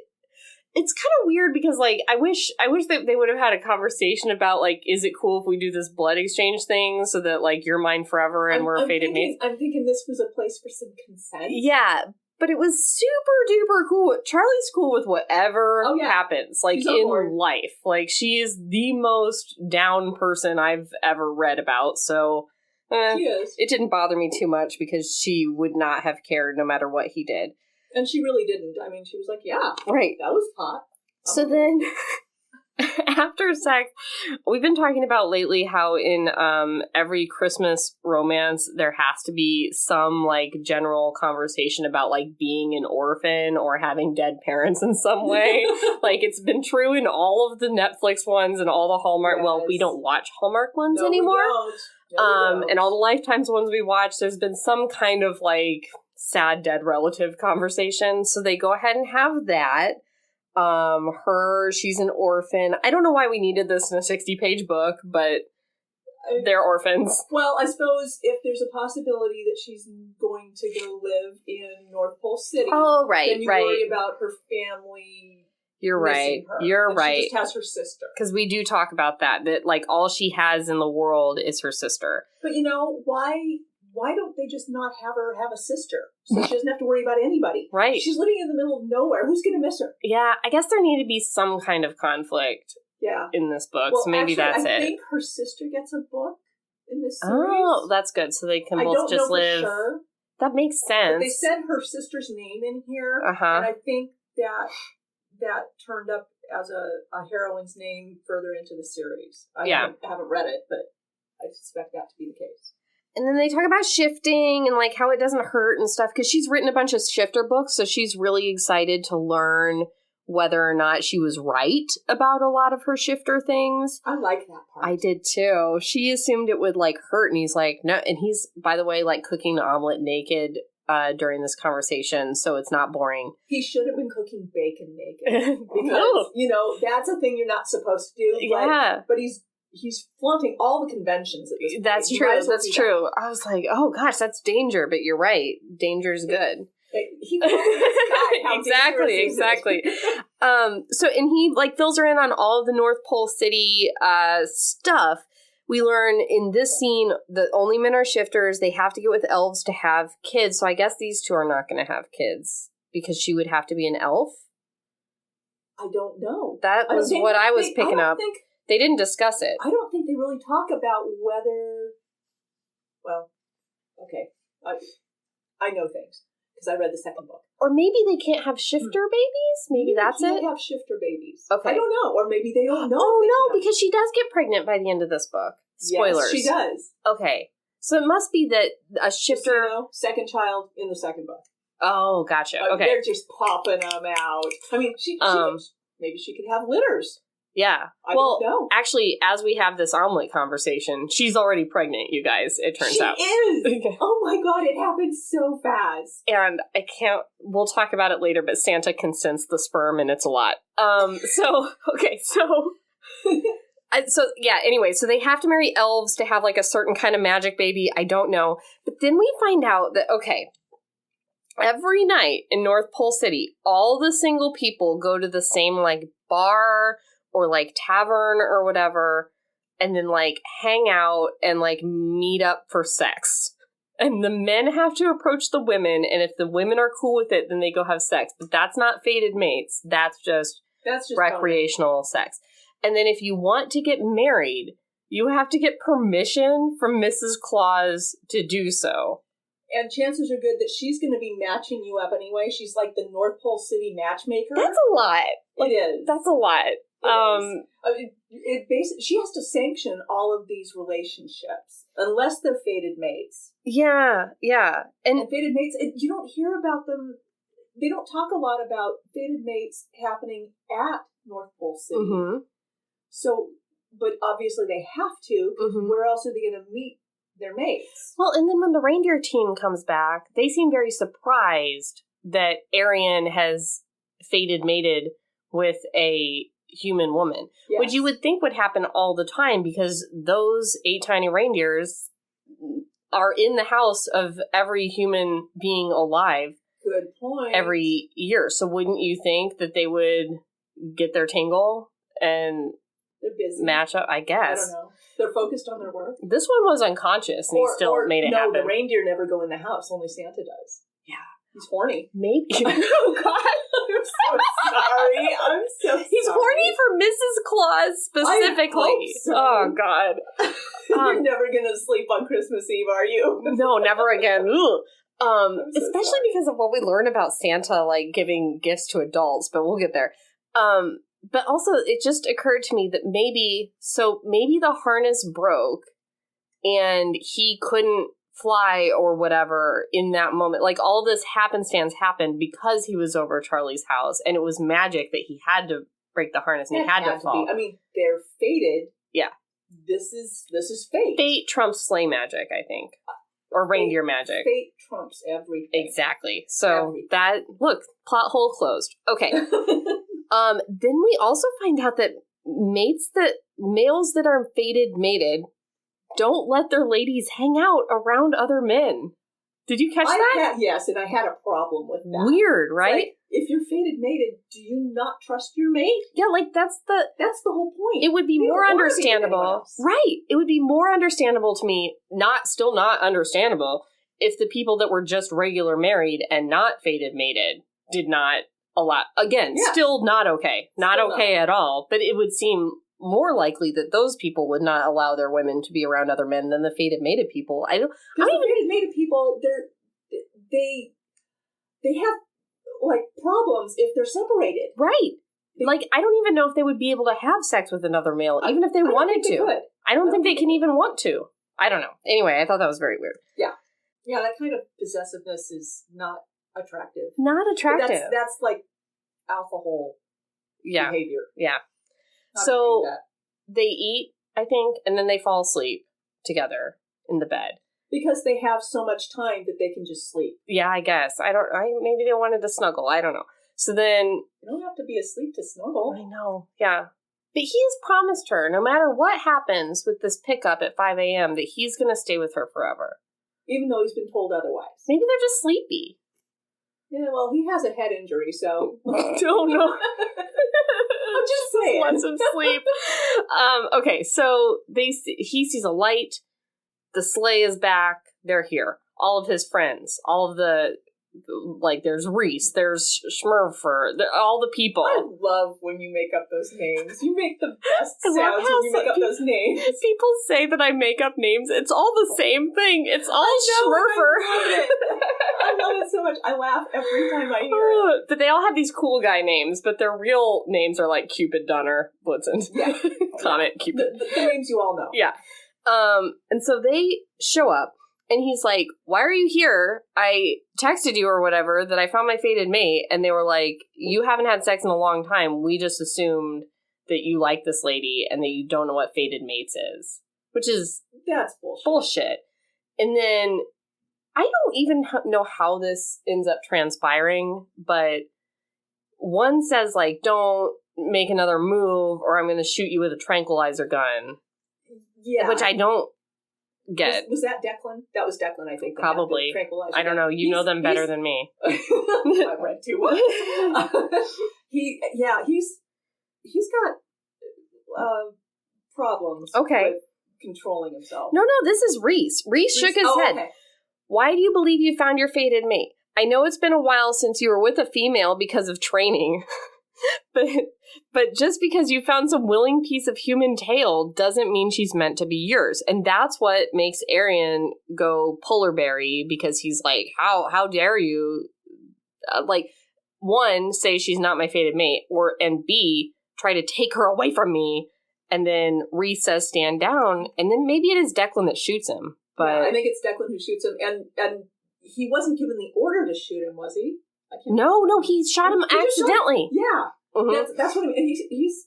It's kind of weird because, like, I wish that they would have had a conversation about, like, is it cool if we do this blood exchange thing so that, like, you're mine forever and we're fated mates? I'm thinking this was a place for some consent. Yeah, but it was super duper cool. Charlie's cool with whatever happens, like, in life. Like, she is the most down person I've ever read about, so she is. It didn't bother me too much because she would not have cared no matter what he did. And she really didn't. I mean, she was like, yeah. Right. That was hot. So then, after sex, we've been talking about lately how in every Christmas romance, there has to be some, like, general conversation about, like, being an orphan or having dead parents in some way. Like, it's been true in all of the Netflix ones and all the Hallmark. Yes. Well, we don't watch Hallmark ones anymore. We don't. And all the Lifetimes ones we watch, there's been some kind of, like, sad dead relative conversation, so they go ahead and have that. She's an orphan. I don't know why we needed this in a 60-page book, but they're orphans. Well, I suppose if there's a possibility that she's going to go live in North Pole City, then you worry about her family. You're right. You're right. She just has her sister. Because we do talk about that, like, all she has in the world is her sister. But, you know, why don't they just not have her have a sister? So she doesn't have to worry about anybody. Right. She's living in the middle of nowhere. Who's going to miss her? Yeah, I guess there need to be some kind of conflict in this book. Well, so maybe that's it. I think her sister gets a book in this series. Oh, that's good. So they can both just live. For sure. That makes sense. But they said her sister's name in here. And I think that turned up as a heroine's name further into the series. I haven't read it, but I suspect that to be the case. And then they talk about shifting and, like, how it doesn't hurt and stuff, because she's written a bunch of shifter books, so she's really excited to learn whether or not she was right about a lot of her shifter things. I like that part. I did, too. She assumed it would, like, hurt, and he's like, no. And he's, by the way, like, cooking the omelet naked during this conversation, so it's not boring. He should have been cooking bacon naked. Because, you know, that's a thing you're not supposed to do. But he's flaunting all the conventions at this point. That's true. That's true. I was like, oh gosh, that's danger. But you're right. Danger's good. Exactly. So, and he, like, fills her in on all of the North Pole City stuff. We learn in this scene that only men are shifters. They have to get with elves to have kids. So I guess these two are not going to have kids because she would have to be an elf. I don't know. That was what I was picking up. They didn't discuss it. I don't think they really talk about whether... Well, okay. I know things, because I read the second book. Or maybe they can't have shifter babies? Maybe that's it? They can't have shifter babies. Okay. I don't know. Or maybe they don't know. Oh, no, because she does get pregnant by the end of this book. Spoilers. Yes, she does. Okay. So it must be that a shifter... Just, you know, second child in the second book. Oh, gotcha. Okay. They're just popping them out. I mean, maybe she could have litters. Yeah. I don't know. Actually, as we have this omelet conversation, she's already pregnant, you guys, it turns out. She is! Oh my god, it happened so fast. And we'll talk about it later, but Santa can sense the sperm and it's a lot. Anyway, so they have to marry elves to have, like, a certain kind of magic baby. I don't know. But then we find out that, every night in North Pole City, all the single people go to the same, like, bar or, like, tavern or whatever, and then, like, hang out and, like, meet up for sex. And the men have to approach the women, and if the women are cool with it, then they go have sex. But that's not fated mates. That's just recreational sex. And then if you want to get married, you have to get permission from Mrs. Claus to do so. And chances are good that she's going to be matching you up anyway. She's like the North Pole City matchmaker. That's a lot. It is. That's a lot. She has to sanction all of these relationships unless they're fated mates. Yeah. And fated mates, you don't hear about them. They don't talk a lot about fated mates happening at North Pole City. Mm-hmm. So, but obviously they have to. Mm-hmm. Where else are they going to meet their mates? Well, and then when the reindeer team comes back, they seem very surprised that Erin has fated mated with a human woman, which you would think would happen all the time because those 8 tiny reindeers are in the house of every human being alive. Good point. Every year. So wouldn't you think that they would get their tingle and match up? I guess. I don't know. They're focused on their work. This one was unconscious and he still made it happen. No, the reindeer never go in the house. Only Santa does. Yeah. He's horny. Maybe. Oh, God. I'm so sorry. I'm so sorry. He's horny for Mrs. Claus specifically. I hope so. Oh, God. You're never going to sleep on Christmas Eve, are you? No, never again. Especially because of what we learn about Santa, like, giving gifts to adults, but we'll get there. But also, it just occurred to me that maybe the harness broke and he couldn't fly or whatever in that moment. Like, all this happenstance happened because he was over Charlie's house, and it was magic that he had to break the harness and he had to fall. I mean, they're fated. Yeah. This is fate. Fate trumps sleigh magic, I think. Or reindeer magic. Fate trumps everything. Exactly. So look, plot hole closed. Okay. Then we also find out that males that are fated mated don't let their ladies hang out around other men. Did you catch that? Yes, and I had a problem with that. Weird, right? Like, if you're fated mated, do you not trust your mate? Yeah, like that's the whole point. It would be more understandable. Right. It would be more understandable to me, still not understandable, if the people that were just regular married and not fated mated did not allow. Again, still not okay. Not okay at all. But it would seem more likely that those people would not allow their women to be around other men than the fated mated people. The fated mated people, they have like problems if they're separated. Right. Like, I don't even know if they would be able to have sex with another male, even if they wanted to. I don't think they can even want to. I don't know. Anyway, I thought that was very weird. Yeah. Yeah, that kind of possessiveness is not attractive. Not attractive. That's like alpha hole behavior. Yeah. So they eat, I think, and then they fall asleep together in the bed. Because they have so much time that they can just sleep. Yeah, I guess. Maybe they wanted to snuggle. I don't know. So then... You don't have to be asleep to snuggle. I know. Yeah. But he has promised her, no matter what happens with this pickup at 5 a.m., that he's going to stay with her forever. Even though he's been told otherwise. Maybe they're just sleepy. Yeah, well, he has a head injury, so... Don't know. I'm just saying. Lots of sleep. Okay, so he sees a light. The sleigh is back. They're here. All of his friends. All of the... Like, there's Reese. There's Schmurfer. All the people. I love when you make up those names. You make the best sounds when you make up those names. People say that I make up names. It's all the same thing. It's all Schmurfer. I love it so much. I laugh every time I hear it. But they all have these cool guy names, but their real names are like Cupid, Donner, Blitzen. Yeah. Comet, Cupid. The names you all know. Yeah. And so they show up, and he's like, why are you here? I texted you or whatever that I found my fated mate, and they were like, you haven't had sex in a long time. We just assumed that you like this lady and that you don't know what fated mates is. Which is... That's bullshit. And then... I don't even know how this ends up transpiring, but one says, like, don't make another move or I'm going to shoot you with a tranquilizer gun. Yeah. Which I don't get. Was that Declan? That was Declan, I think. Probably. I don't know. You know them better than me. I've read too much. He's got problems with controlling himself. No, this is Reese. Reese shook his head. Okay. Why do you believe you found your fated mate? I know it's been a while since you were with a female because of training, but just because you found some willing piece of human tail doesn't mean she's meant to be yours. And that's what makes Erin go polar berry, because he's like, how dare you, one, say she's not my fated mate, and B, try to take her away from me. And then Reese says, stand down. And then maybe it is Declan that shoots him. But yeah, I think it's Declan who shoots him, and he wasn't given the order to shoot him, was he? No, he shot him accidentally. Yeah, mm-hmm. That's what I mean. He's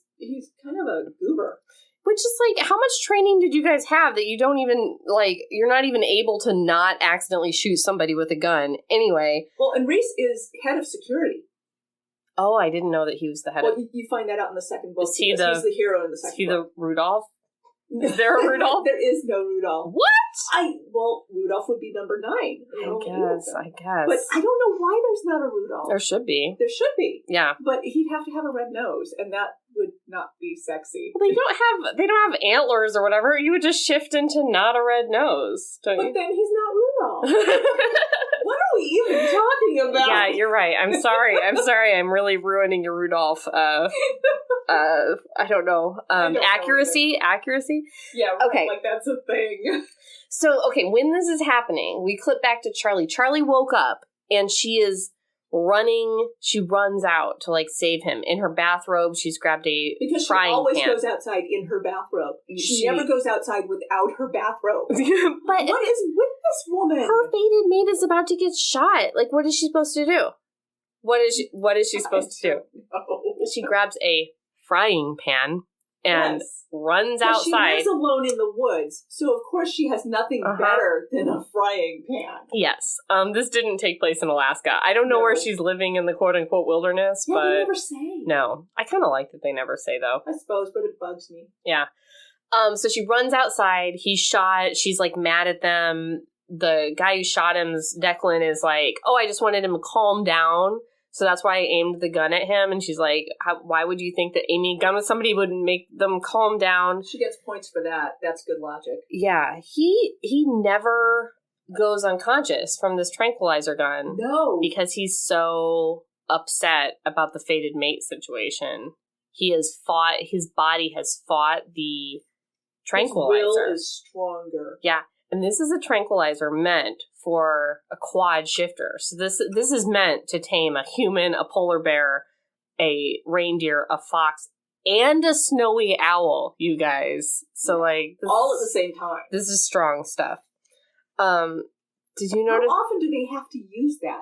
kind of a goober. Which is like, how much training did you guys have that you don't even, like, you're not even able to not accidentally shoot somebody with a gun? Anyway. Well, and Reese is head of security. Oh, I didn't know that he was the head of... Well, you find that out in the second book. He's the hero in the second book. Is he the Rudolph? Is there a Rudolph? There is no Rudolph. What? Well, Rudolph would be number 9. I guess. But I don't know why there's not a Rudolph. There should be. There should be. Yeah. But he'd have to have a red nose, and that would not be sexy. Well, they don't have antlers or whatever. You would just shift into not a red nose, don't you? But then he's not Rudolph. What are we even talking about? Yeah, you're right. I'm sorry. I'm really ruining your Rudolph. I don't know. Accuracy? Yeah, right. Okay. Like that's a thing. So, okay, when this is happening, we clip back to Charlie. Charlie woke up and she is running. She runs out to save him. In her bathrobe, she's grabbed a because frying pan. Because she always goes outside in her bathrobe. She never goes outside without her bathrobe. But what is with this woman? Her fated mate is about to get shot. What is she supposed to do? What is she supposed to do? No. She grabs a frying pan and runs outside. She lives alone in the woods, so of course she has nothing better than a frying pan. Yes. This didn't take place in Alaska. I don't know where she's living in the quote-unquote wilderness, but... they never say. No. I kind of like that they never say, though. I suppose, but it bugs me. Yeah. So she runs outside. He's shot. She's, mad at them. The guy who shot him's Declan is I just wanted him to calm down. So that's why I aimed the gun at him. And she's like, why would you think that aiming a gun with somebody would make them calm down? She gets points for that. That's good logic. Yeah. He never goes unconscious from this tranquilizer gun. No. Because he's so upset about the fated mate situation. His body has fought the tranquilizer. His will is stronger. Yeah. And this is a tranquilizer meant for a quad shifter. So this is meant to tame a human, a polar bear, a reindeer, a fox, and a snowy owl, you guys. So all at the same time. This is strong stuff. Did you notice? How often do they have to use that?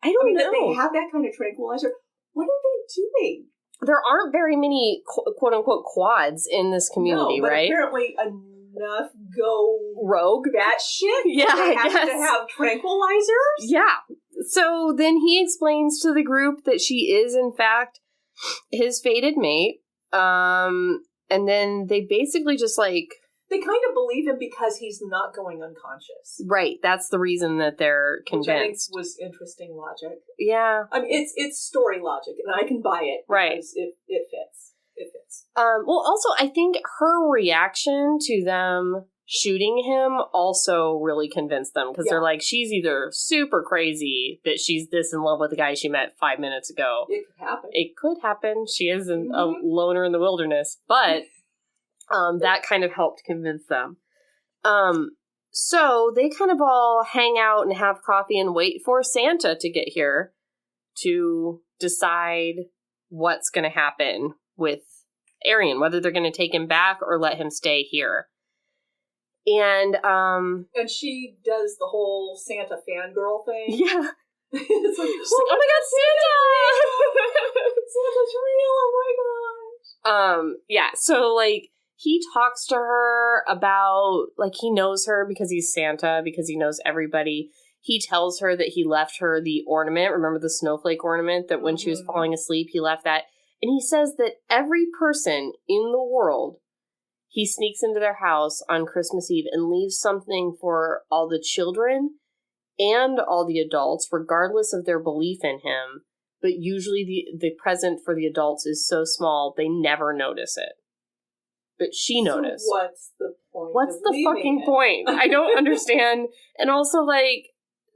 I don't know. They have that kind of tranquilizer. What are they doing? There aren't very many quote unquote quads in this community, but right? Apparently enough go rogue that shit. Yeah, they I have guess. to have tranquilizers. Yeah. So then he explains to the group that she is in fact his fated mate. And then they basically just they kind of believe him because he's not going unconscious. Right. That's the reason that they're convinced. Which I think was interesting logic. Yeah. I mean, it's story logic, and I can buy it. Right. Because it fits. It fits. Well, also, I think her reaction to them shooting him also really convinced them. Because they're she's either super crazy that she's this in love with the guy she met 5 minutes ago. It could happen. It could happen. She is a loner in the wilderness. But... that kind of helped convince them. So they kind of all hang out and have coffee and wait for Santa to get here to decide what's going to happen with Erin, whether they're going to take him back or let him stay here. And she does the whole Santa fangirl thing. Yeah. It's oh my God, Santa! Santa's real, oh my gosh. Yeah, so he talks to her about, he knows her because he's Santa, because he knows everybody. He tells her that he left her the ornament. Remember the snowflake ornament that when she was falling asleep, he left that. And he says that every person in the world, he sneaks into their house on Christmas Eve and leaves something for all the children and all the adults, regardless of their belief in him. But usually the present for the adults is so small, they never notice it. But she noticed. So what's the point? What's the fucking point? I don't understand. And also,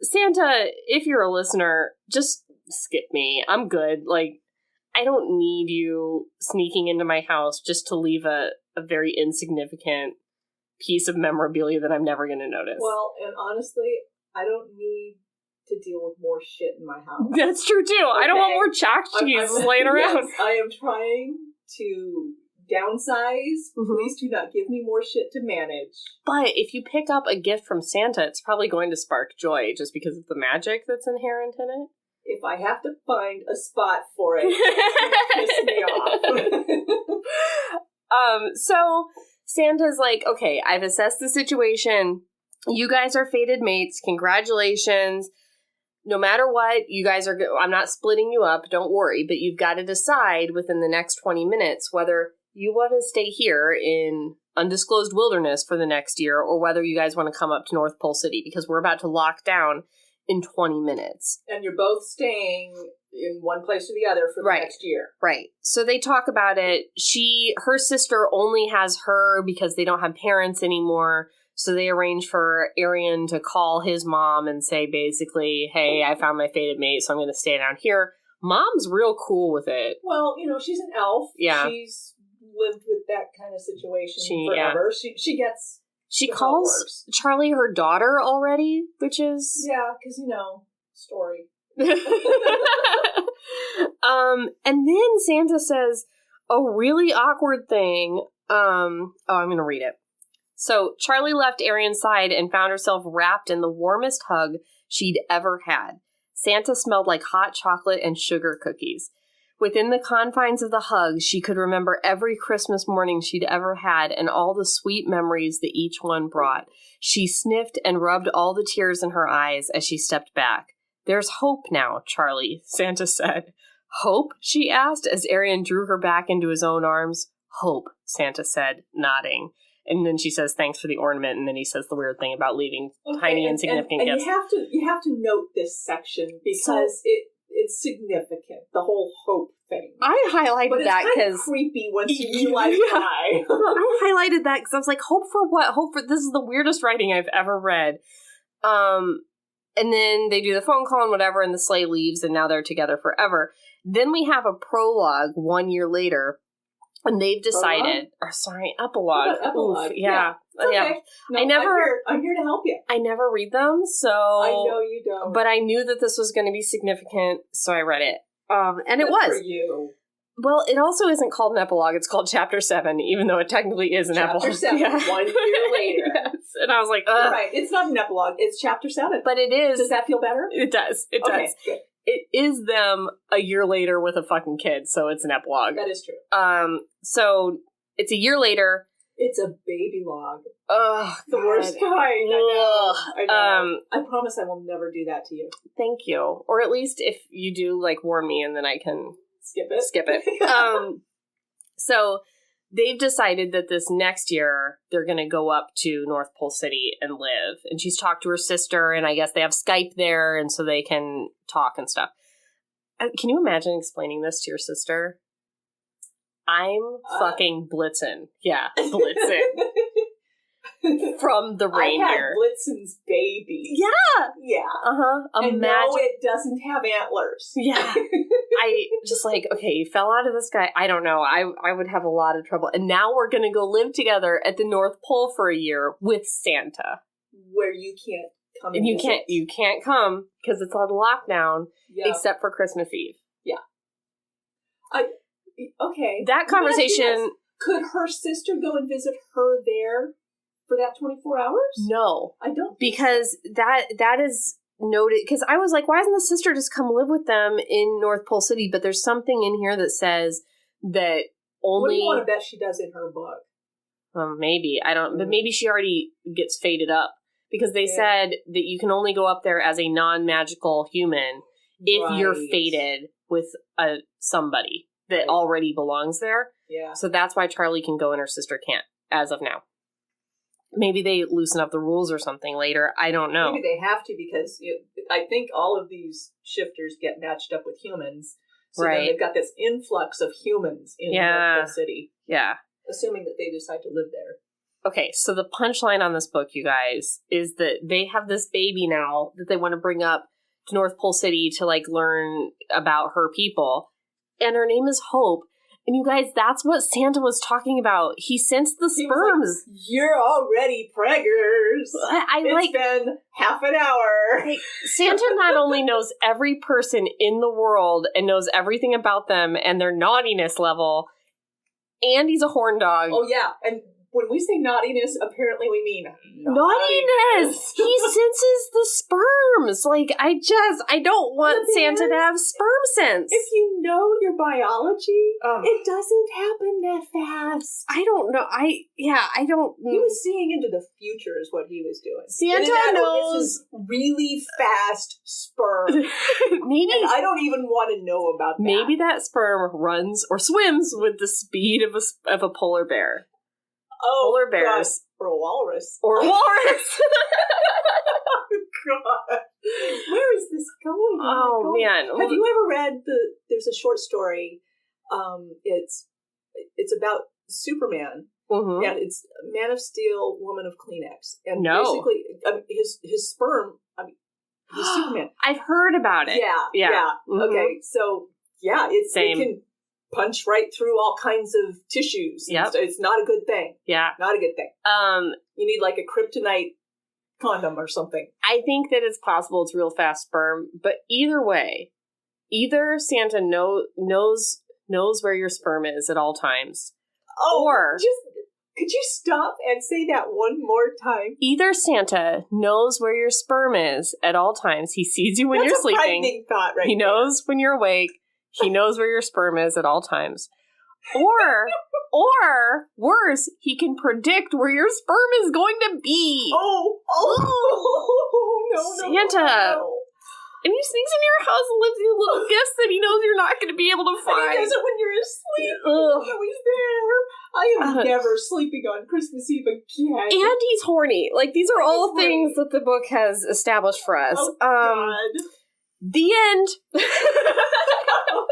Santa, if you're a listener, just skip me. I'm good. I don't need you sneaking into my house just to leave a very insignificant piece of memorabilia that I'm never going to notice. Well, and honestly, I don't need to deal with more shit in my house. That's true, too. Okay. I don't want more chalk cheese laying around. Yes, I am trying to downsize. Please do not give me more shit to manage. But if you pick up a gift from Santa, it's probably going to spark joy just because of the magic that's inherent in it. If I have to find a spot for it, it's going to piss me off. So Santa's okay, I've assessed the situation. You guys are fated mates. Congratulations. No matter what, you guys are I'm not splitting you up. Don't worry. But you've got to decide within the next 20 minutes whether you want to stay here in undisclosed wilderness for the next year, or whether you guys want to come up to North Pole City, because we're about to lock down in 20 minutes. And you're both staying in one place or the other for the next year. Right. So they talk about it. Her sister only has her because they don't have parents anymore. So they arrange for Erin to call his mom and say basically, hey, I found my fated mate, so I'm going to stay down here. Mom's real cool with it. Well, she's an elf. Yeah. She's lived with that kind of situation forever. Yeah. She calls Charlie her daughter already, which is... Yeah, because, story. And then Santa says a really awkward thing. I'm going to read it. So Charlie left Erin's side and found herself wrapped in the warmest hug she'd ever had. Santa smelled like hot chocolate and sugar cookies. Within the confines of the hug, she could remember every Christmas morning she'd ever had and all the sweet memories that each one brought. She sniffed and rubbed all the tears in her eyes as she stepped back. There's hope now, Charlie, Santa said. Hope? She asked as Erin drew her back into his own arms. Hope, Santa said, nodding. And then she says, thanks for the ornament. And then he says the weird thing about leaving tiny insignificant gifts. And you have to note this section because it's significant, the whole hope thing. I highlighted that because... it's creepy once you realize why. I highlighted that because I was like, hope for what? Hope for... This is the weirdest writing I've ever read. And then they do the phone call and whatever, and the sleigh leaves, and now they're together forever. Then we have a prologue 1 year later. And they've decided, epilogue. Epilogue. Oof, yeah. Okay. Yeah. No, I'm here to help you. I never read them, so... I know you don't. But I knew that this was going to be significant, so I read it. And Good it was. For you. Well, it also isn't called an epilogue, it's called Chapter 7, even though it technically is an epilogue. Chapter 7, 1 year later. Yes. And I was like, ugh. Right, it's not an epilogue, it's Chapter 7. But it is... Does that feel better? It does. It does. Good. It is them a year later with a fucking kid, so it's an epilogue. That is true. So it's a year later. It's a baby log. Ugh. The worst kind. I know. I promise I will never do that to you. Thank you. Or at least if you do, warn me and then I can... Skip it. So they've decided that this next year they're going to go up to North Pole City and live. And she's talked to her sister, and I guess they have Skype there, and so they can talk and stuff. Can you imagine explaining this to your sister? I'm fucking Blitzen. Yeah, Blitzen. From the reindeer. I had Blitzen's baby. Yeah. Yeah. Uh-huh. No, it doesn't have antlers. Yeah. I just okay, he fell out of the sky. I don't know. I would have a lot of trouble. And now we're going to go live together at the North Pole for a year with Santa. Where you can't come and you can't come because it's on lockdown except for Christmas Eve. Yeah. Okay. That conversation... Could her sister go and visit her there for that 24 hours? No. I don't. Because that is noted. Because I was like, why doesn't the sister just come live with them in North Pole City? But there's something in here that says that only... What do you want to bet she does in her book? Maybe. I don't... But maybe she already gets fated up. Because they said that you can only go up there as a non-magical human if you're fated with somebody that already belongs there. Yeah. So that's why Charlie can go and her sister can't, as of now. Maybe they loosen up the rules or something later. I don't know. Maybe they have to because I think all of these shifters get matched up with humans. So then they've got this influx of humans in North Pole City. Yeah. Assuming that they decide to live there. Okay, so the punchline on this book, you guys, is that they have this baby now that they want to bring up to North Pole City to learn about her people. And her name is Hope. And you guys, that's what Santa was talking about. He sensed the sperms. You're already preggers. It's been half an hour. Santa not only knows every person in the world and knows everything about them and their naughtiness level, and he's a horn dog. Oh, yeah. And when we say naughtiness, apparently we mean naughtiness. He senses the sperms. I don't want Santa to have sperm sense. If you know your biology, it doesn't happen that fast. I don't know. I don't. He was seeing into the future is what he was doing. Santa knows. This is really fast sperm. Maybe. And I don't even want to know about that. Maybe that sperm runs or swims with the speed of a polar bear. polar bears. God. Or a walrus. Or a walrus. God. Where is this going? Oh man. Have you ever read there's a short story, it's about Superman, and it's Man of Steel, Woman of Kleenex. And basically, his sperm, he's Superman. I've heard about it. Yeah. Okay, so, it can punch right through all kinds of tissues. Yep. It's not a good thing. Yeah. Not a good thing. You need like a kryptonite condom or something. I think that it's possible it's real fast sperm, but either way, either Santa knows where your sperm is at all times. Or could you stop and say that one more time? Either Santa knows where your sperm is at all times. He sees you when you're sleeping. That's a frightening thought, right? He knows when you're awake. He knows where your sperm is at all times. Or worse, he can predict where your sperm is going to be. No, Santa. No. And he sneaks into your house and leaves you little gifts that he knows you're not going to be able to find. And he does it when you're asleep. He's there. I am never sleeping on Christmas Eve again. And he's horny. Like, these are all things that the book has established for us. Oh, God. The end. Oh,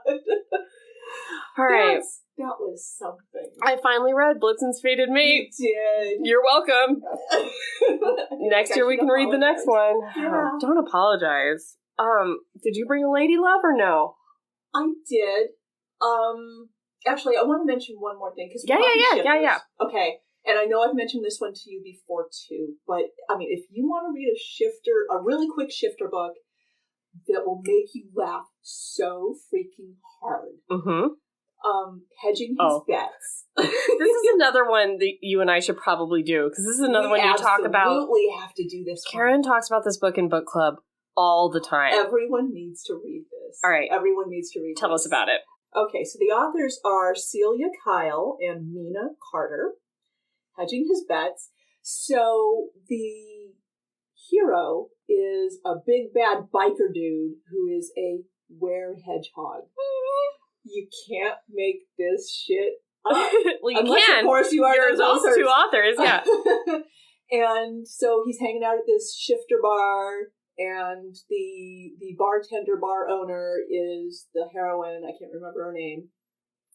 God. All right. That was something. I finally read Blitzen's Fated Mate. You did. You're welcome. Next year we can read the next one. Yeah. Don't apologize. Did you bring a lady love or no? I did. Actually, I want to mention one more thing. Yeah. Okay. And I know I've mentioned this one to you before too, but I mean, if you want to read a really quick shifter book that will make you laugh so freaking hard. Hedging his bets. This is another one that you and I should probably do, because this is another one you talk about. We absolutely have to do this. Karen talks about this book in book club all the time. Everyone needs to read this. All right. Everyone needs to read Tell us about it. Okay, so the authors are Celia Kyle and Mina Carter. Hedging his bets. So the hero is a big bad biker dude who is a were-hedgehog. You can't make this shit up. Well, you Unless, can. Of course, you are those two authors, yeah. And so he's hanging out at this shifter bar, and the bartender bar owner is the heroine. I can't remember her name.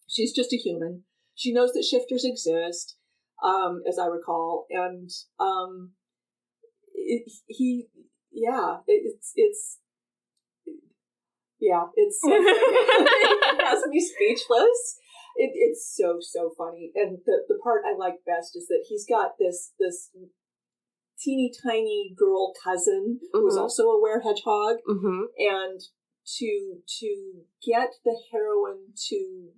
She's just a human. She knows that shifters exist, as I recall, and it's it has me speechless. It's so funny. And the part I like best is that he's got this teeny tiny girl cousin who is also a were-hedgehog. And to get the heroine to,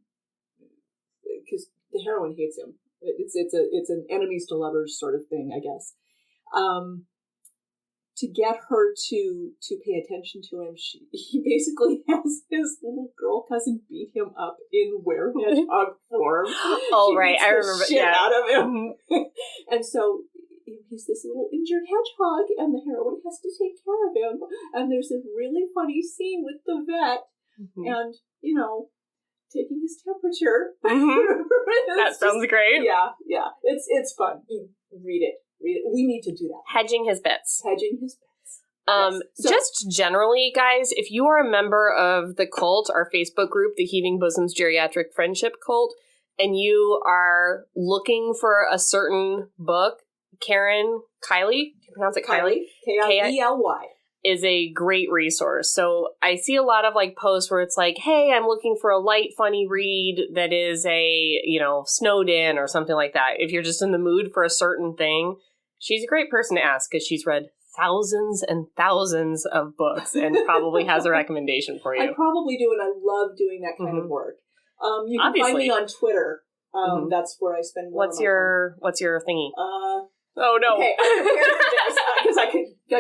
because the heroine hates him. It's an enemies to lovers sort of thing, I guess. To get her to pay attention to him, he basically has his little girl cousin beat him up in were-hedgehog form. Oh, right, I remember. Shit out of him. And so he's this little injured hedgehog, and the heroine has to take care of him. And there's a really funny scene with the vet, and taking his temperature. That sounds great. Yeah. It's fun. You read it. We need to do that. Hedging his bets. Yes. Just generally, guys, if you are a member of the cult, our Facebook group, the Heaving Bosoms Geriatric Friendship Cult, and you are looking for a certain book, Kylie? Do you pronounce it Kylie? Kiely. Is a great resource. So I see a lot of posts where it's like, hey, I'm looking for a light, funny read that is a, snowed in or something like that. If you're just in the mood for a certain thing, she's a great person to ask because she's read thousands and thousands of books and probably has a recommendation for you. I probably do, and I love doing that kind of work. You can find me on Twitter. That's where I spend more What's your thingy? Oh no! Okay, I'm prepared for this because I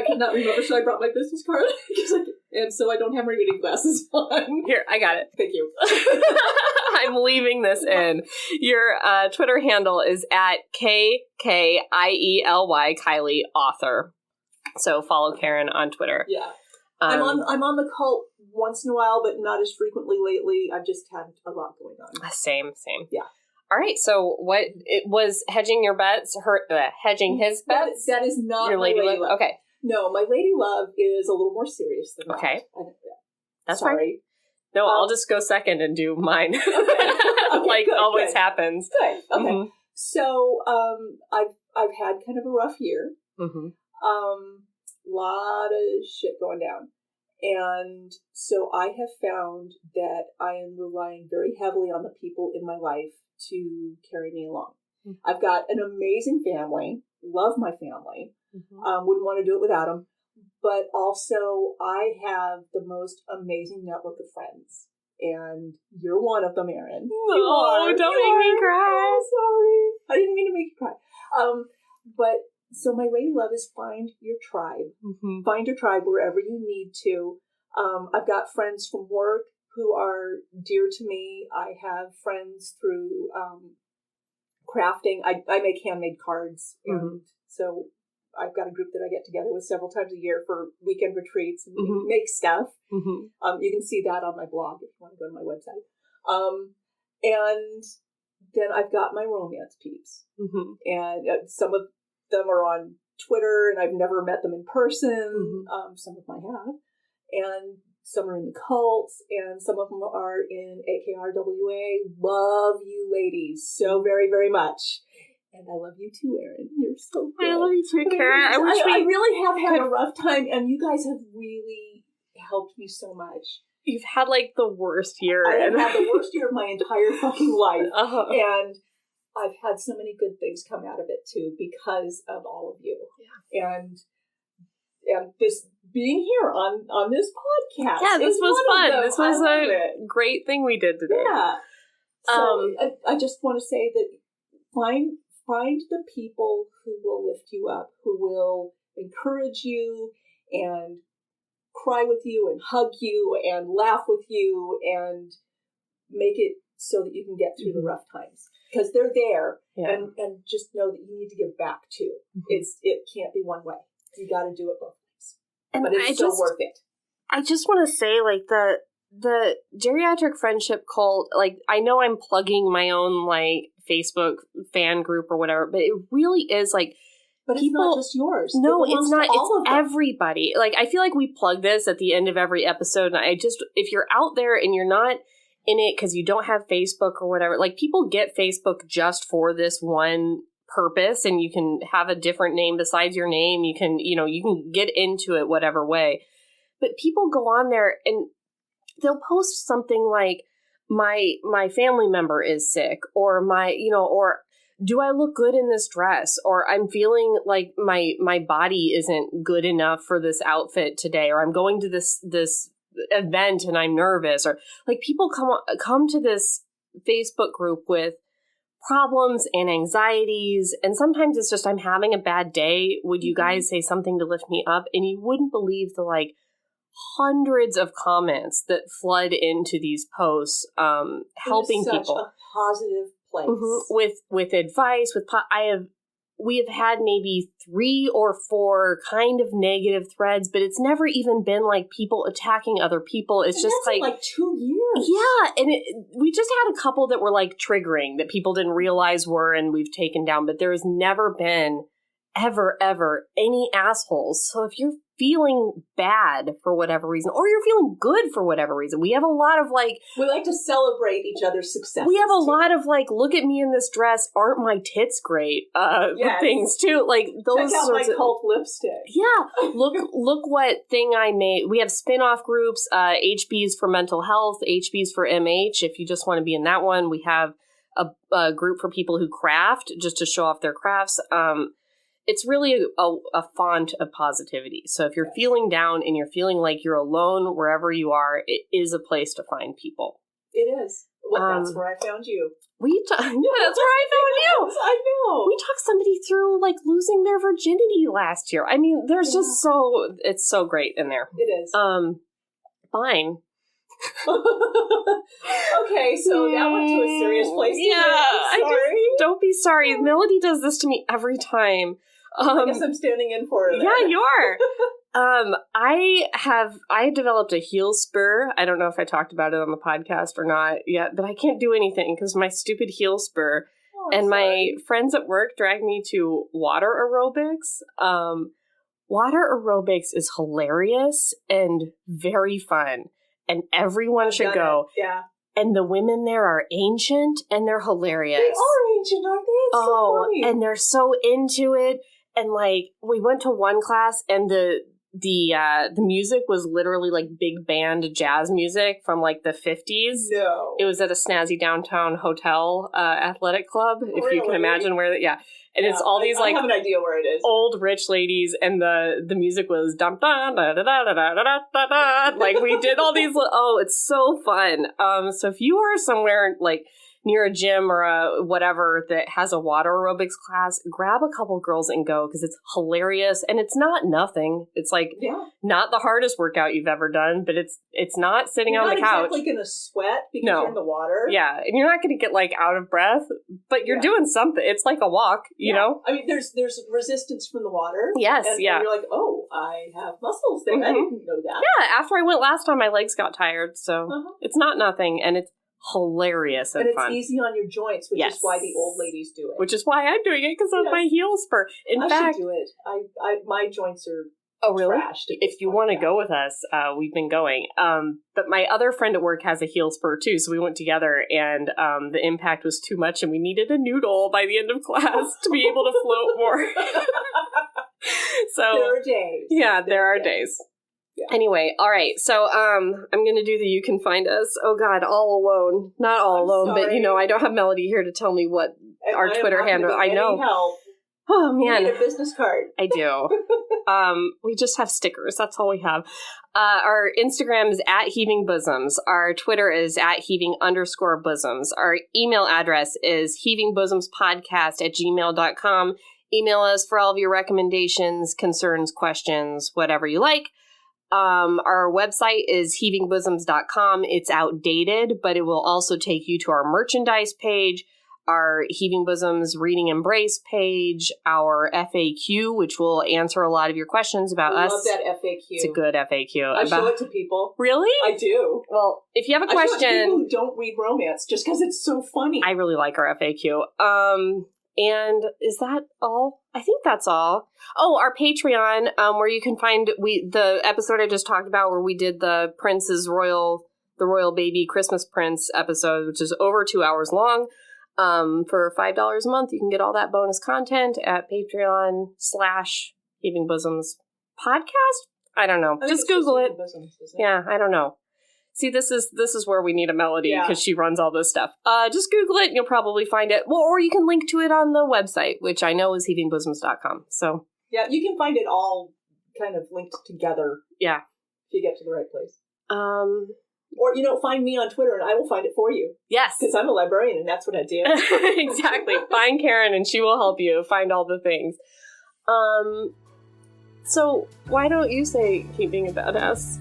could not remember. So I brought my business card, and so I don't have my reading glasses on. Here, I got it. Thank you. I'm leaving this in. Your Twitter handle is at KKIELY Kylie author. So follow Karen on Twitter. Yeah, I'm on the cult once in a while, but not as frequently lately. I've just had a lot going on. Same. Yeah. All right, so what it was hedging your bets, hedging his bets? That is not your lady love. Okay. No, my lady love is a little more serious than that. Okay. That's sorry. Fine. No, I'll just go second and do mine. Okay, like good, always good. happens. Good. Okay. Mm-hmm. So I've had kind of a rough year. Mm-hmm. Lot of shit going down. And so I have found that I am relying very heavily on the people in my life to carry me along. Mm-hmm. I've got an amazing family, love my family, wouldn't want to do it without them. But also I have the most amazing network of friends. And you're one of them, Erin. No, don't make me cry. Oh, sorry. I didn't mean to make you cry. But so my lady love is find your tribe. Mm-hmm. Find your tribe wherever you need to. I've got friends from work who are dear to me. I have friends through crafting. I make handmade cards. And so I've got a group that I get together with several times a year for weekend retreats and we make stuff. You can see that on my blog if you want to go to my website. And then I've got my romance peeps. And some of them are on Twitter and I've never met them in person. Some of them I have. And some are in the cults and some of them are in AKRWA. Love you ladies so very, very much. And I love you too, Erin. You're so good. I love you too, Karen. I really have had a rough time, and you guys have really helped me so much. You've had, like, the worst year. I have had the worst year of my entire fucking life. And I've had so many good things come out of it, too, because of all of you. Yeah. And this being here on this podcast. Yeah, this was fun. This was a great thing we did today. Yeah. So I just want to say that find the people who will lift you up, who will encourage you and cry with you and hug you and laugh with you and make it so that you can get through the rough times. Because they're there and just know that you need to give back too. It can't be one way. You got to do it both ways. But it's still worth it. I just want to say, like, the geriatric friendship cult, like, I know I'm plugging my own, like, Facebook fan group or whatever, but it really is, like, but people, it's not just yours. No, it's not. It's everybody. Like, I feel like we plug this at the end of every episode, and if you're out there and you're not in it because you don't have Facebook or whatever, like, people get Facebook just for this one purpose, and you can have a different name besides your name. You can get into it whatever way. But people go on there and they'll post something like, my family member is sick, or or do I look good in this dress? Or I'm feeling like my body isn't good enough for this outfit today, or I'm going to this event and I'm nervous, or like people come to this Facebook group with problems and anxieties, and sometimes it's just I'm having a bad day. Would you guys say something to lift me up? And you wouldn't believe the like hundreds of comments that flood into these posts, helping people. Such a positive place. With advice, we have had maybe 3 or 4 kind of negative threads, but it's never even been like people attacking other people. It's just like 2 years. Yeah, and we just had a couple that were like triggering that people didn't realize were, and we've taken down. But there has never been ever any assholes. So if you're feeling bad for whatever reason, or you're feeling good for whatever reason, we have a lot of like... We like to celebrate each other's successes. We have a lot of like, look at me in this dress, aren't my tits great? Things too. Like those Check out sorts my of cult lipstick. Yeah. Look what thing I made. We have spin-off groups, HBs for mental health, HBs for MH. If you just want to be in that one, we have a group for people who craft, just to show off their crafts. It's really a font of positivity. So if you're feeling down and you're feeling like you're alone wherever you are, it is a place to find people. It is. Well, that's where I found you. That's where I found you. I know. We talked somebody through like losing their virginity last year. I mean, there's just it's so great in there. It is. Fine. Okay, so now we're to a serious place. Don't be sorry. Melody does this to me every time. I guess I'm standing in for it. Yeah, you are. I developed a heel spur. I don't know if I talked about it on the podcast or not yet, but I can't do anything because my stupid heel spur. Oh, and my friends at work dragged me to water aerobics. Water aerobics is hilarious and very fun, and everyone should go. Yeah. And the women there are ancient, and they're hilarious. They are ancient, aren't they? It's so funny. And they're so into it. And like, we went to one class, and the music was literally like big band jazz music from like the 50s. No. It was at a snazzy downtown hotel athletic club, if you can imagine where yeah. And it's all these like I have an idea where it is. Old rich ladies, and the music was dum dum da da da da da da da da. Like we did all these. Oh, it's so fun. So if you are somewhere like near a gym or a whatever that has a water aerobics class, grab a couple girls and go, because it's hilarious, and it's not nothing. It's like not the hardest workout you've ever done, but it's not sitting on the couch. You're not exactly going to sweat because you're in the water. Yeah, and you're not going to get like out of breath, but you're doing something. It's like a walk, you know? I mean, there's resistance from the water. Yes, and you're like, oh, I have muscles there. I didn't know that. Yeah, after I went last time, my legs got tired, so it's not nothing, and it's hilarious and fun. And it's easy on your joints, which is why the old ladies do it. Which is why I'm doing it, because of my heel spur. In fact, I should do it. My joints are trashed. If you want to go with us, we've been going. But my other friend at work has a heel spur too, so we went together, and the impact was too much, and we needed a noodle by the end of class to be able to float more. So there are days. Yeah, there are days. Yeah. Anyway, all right. So I'm going to do the You Can Find Us. Oh, God, all alone. Not all alone, sorry. But, I don't have Melody here to tell me what our Twitter handle. I know. Help. Oh, man. You need a business card. I do. We just have stickers. That's all we have. Our Instagram is @heavingbosoms. Our Twitter is @heaving_bosoms. Our email address is heavingbosoms.podcast@gmail.com. Email us for all of your recommendations, concerns, questions, whatever you like. Our website is heavingbosoms.com. It's outdated, but it will also take you to our merchandise page, our Heaving Bosoms Reading Embrace page, our FAQ, which will answer a lot of your questions about us. I love that FAQ. It's a good FAQ. I show it to people. Really? I do. Well, if you have a question... I show it to people who don't read romance, just because it's so funny. I really like our FAQ. And is that all? I think that's all. Oh, our Patreon, where you can find the episode I just talked about where we did the Royal Baby Christmas Prince episode, which is over 2 hours long. For $5 a month, you can get all that bonus content at Patreon/Heaving Bosoms podcast. I don't know. Just Google it. Bosoms, yeah, I don't know. See, this is where we need a Melody because she runs all this stuff. Just Google it and you'll probably find it. Well, or you can link to it on the website, which I know is heavingbosoms.com. So yeah, you can find it all kind of linked together. Yeah, if you get to the right place. Or find me on Twitter and I will find it for you. Yes, because I'm a librarian and that's what I do. Exactly. Find Karen and she will help you find all the things. So why don't you say keep being a badass?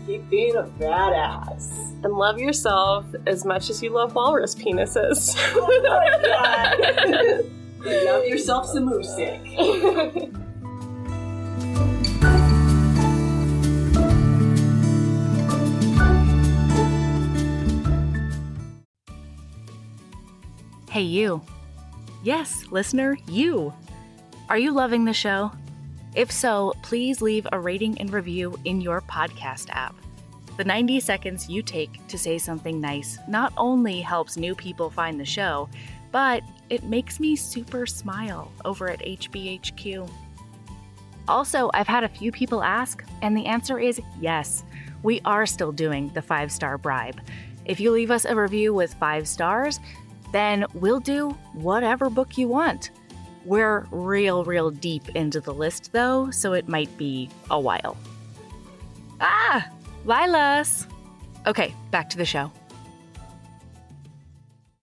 Keep being a badass. And love yourself as much as you love walrus penises. Oh my God. Love yourself some music. Hey, you. Yes, listener, you. Are you loving the show? If so, please leave a rating and review in your podcast app. The 90 seconds you take to say something nice not only helps new people find the show, but it makes me super smile over at HBHQ. Also, I've had a few people ask, and the answer is yes. We are still doing the 5-star bribe. If you leave us a review with 5 stars, then we'll do whatever book you want. We're real deep into the list, though, so it might be a while. Lilas! Okay, back to the show.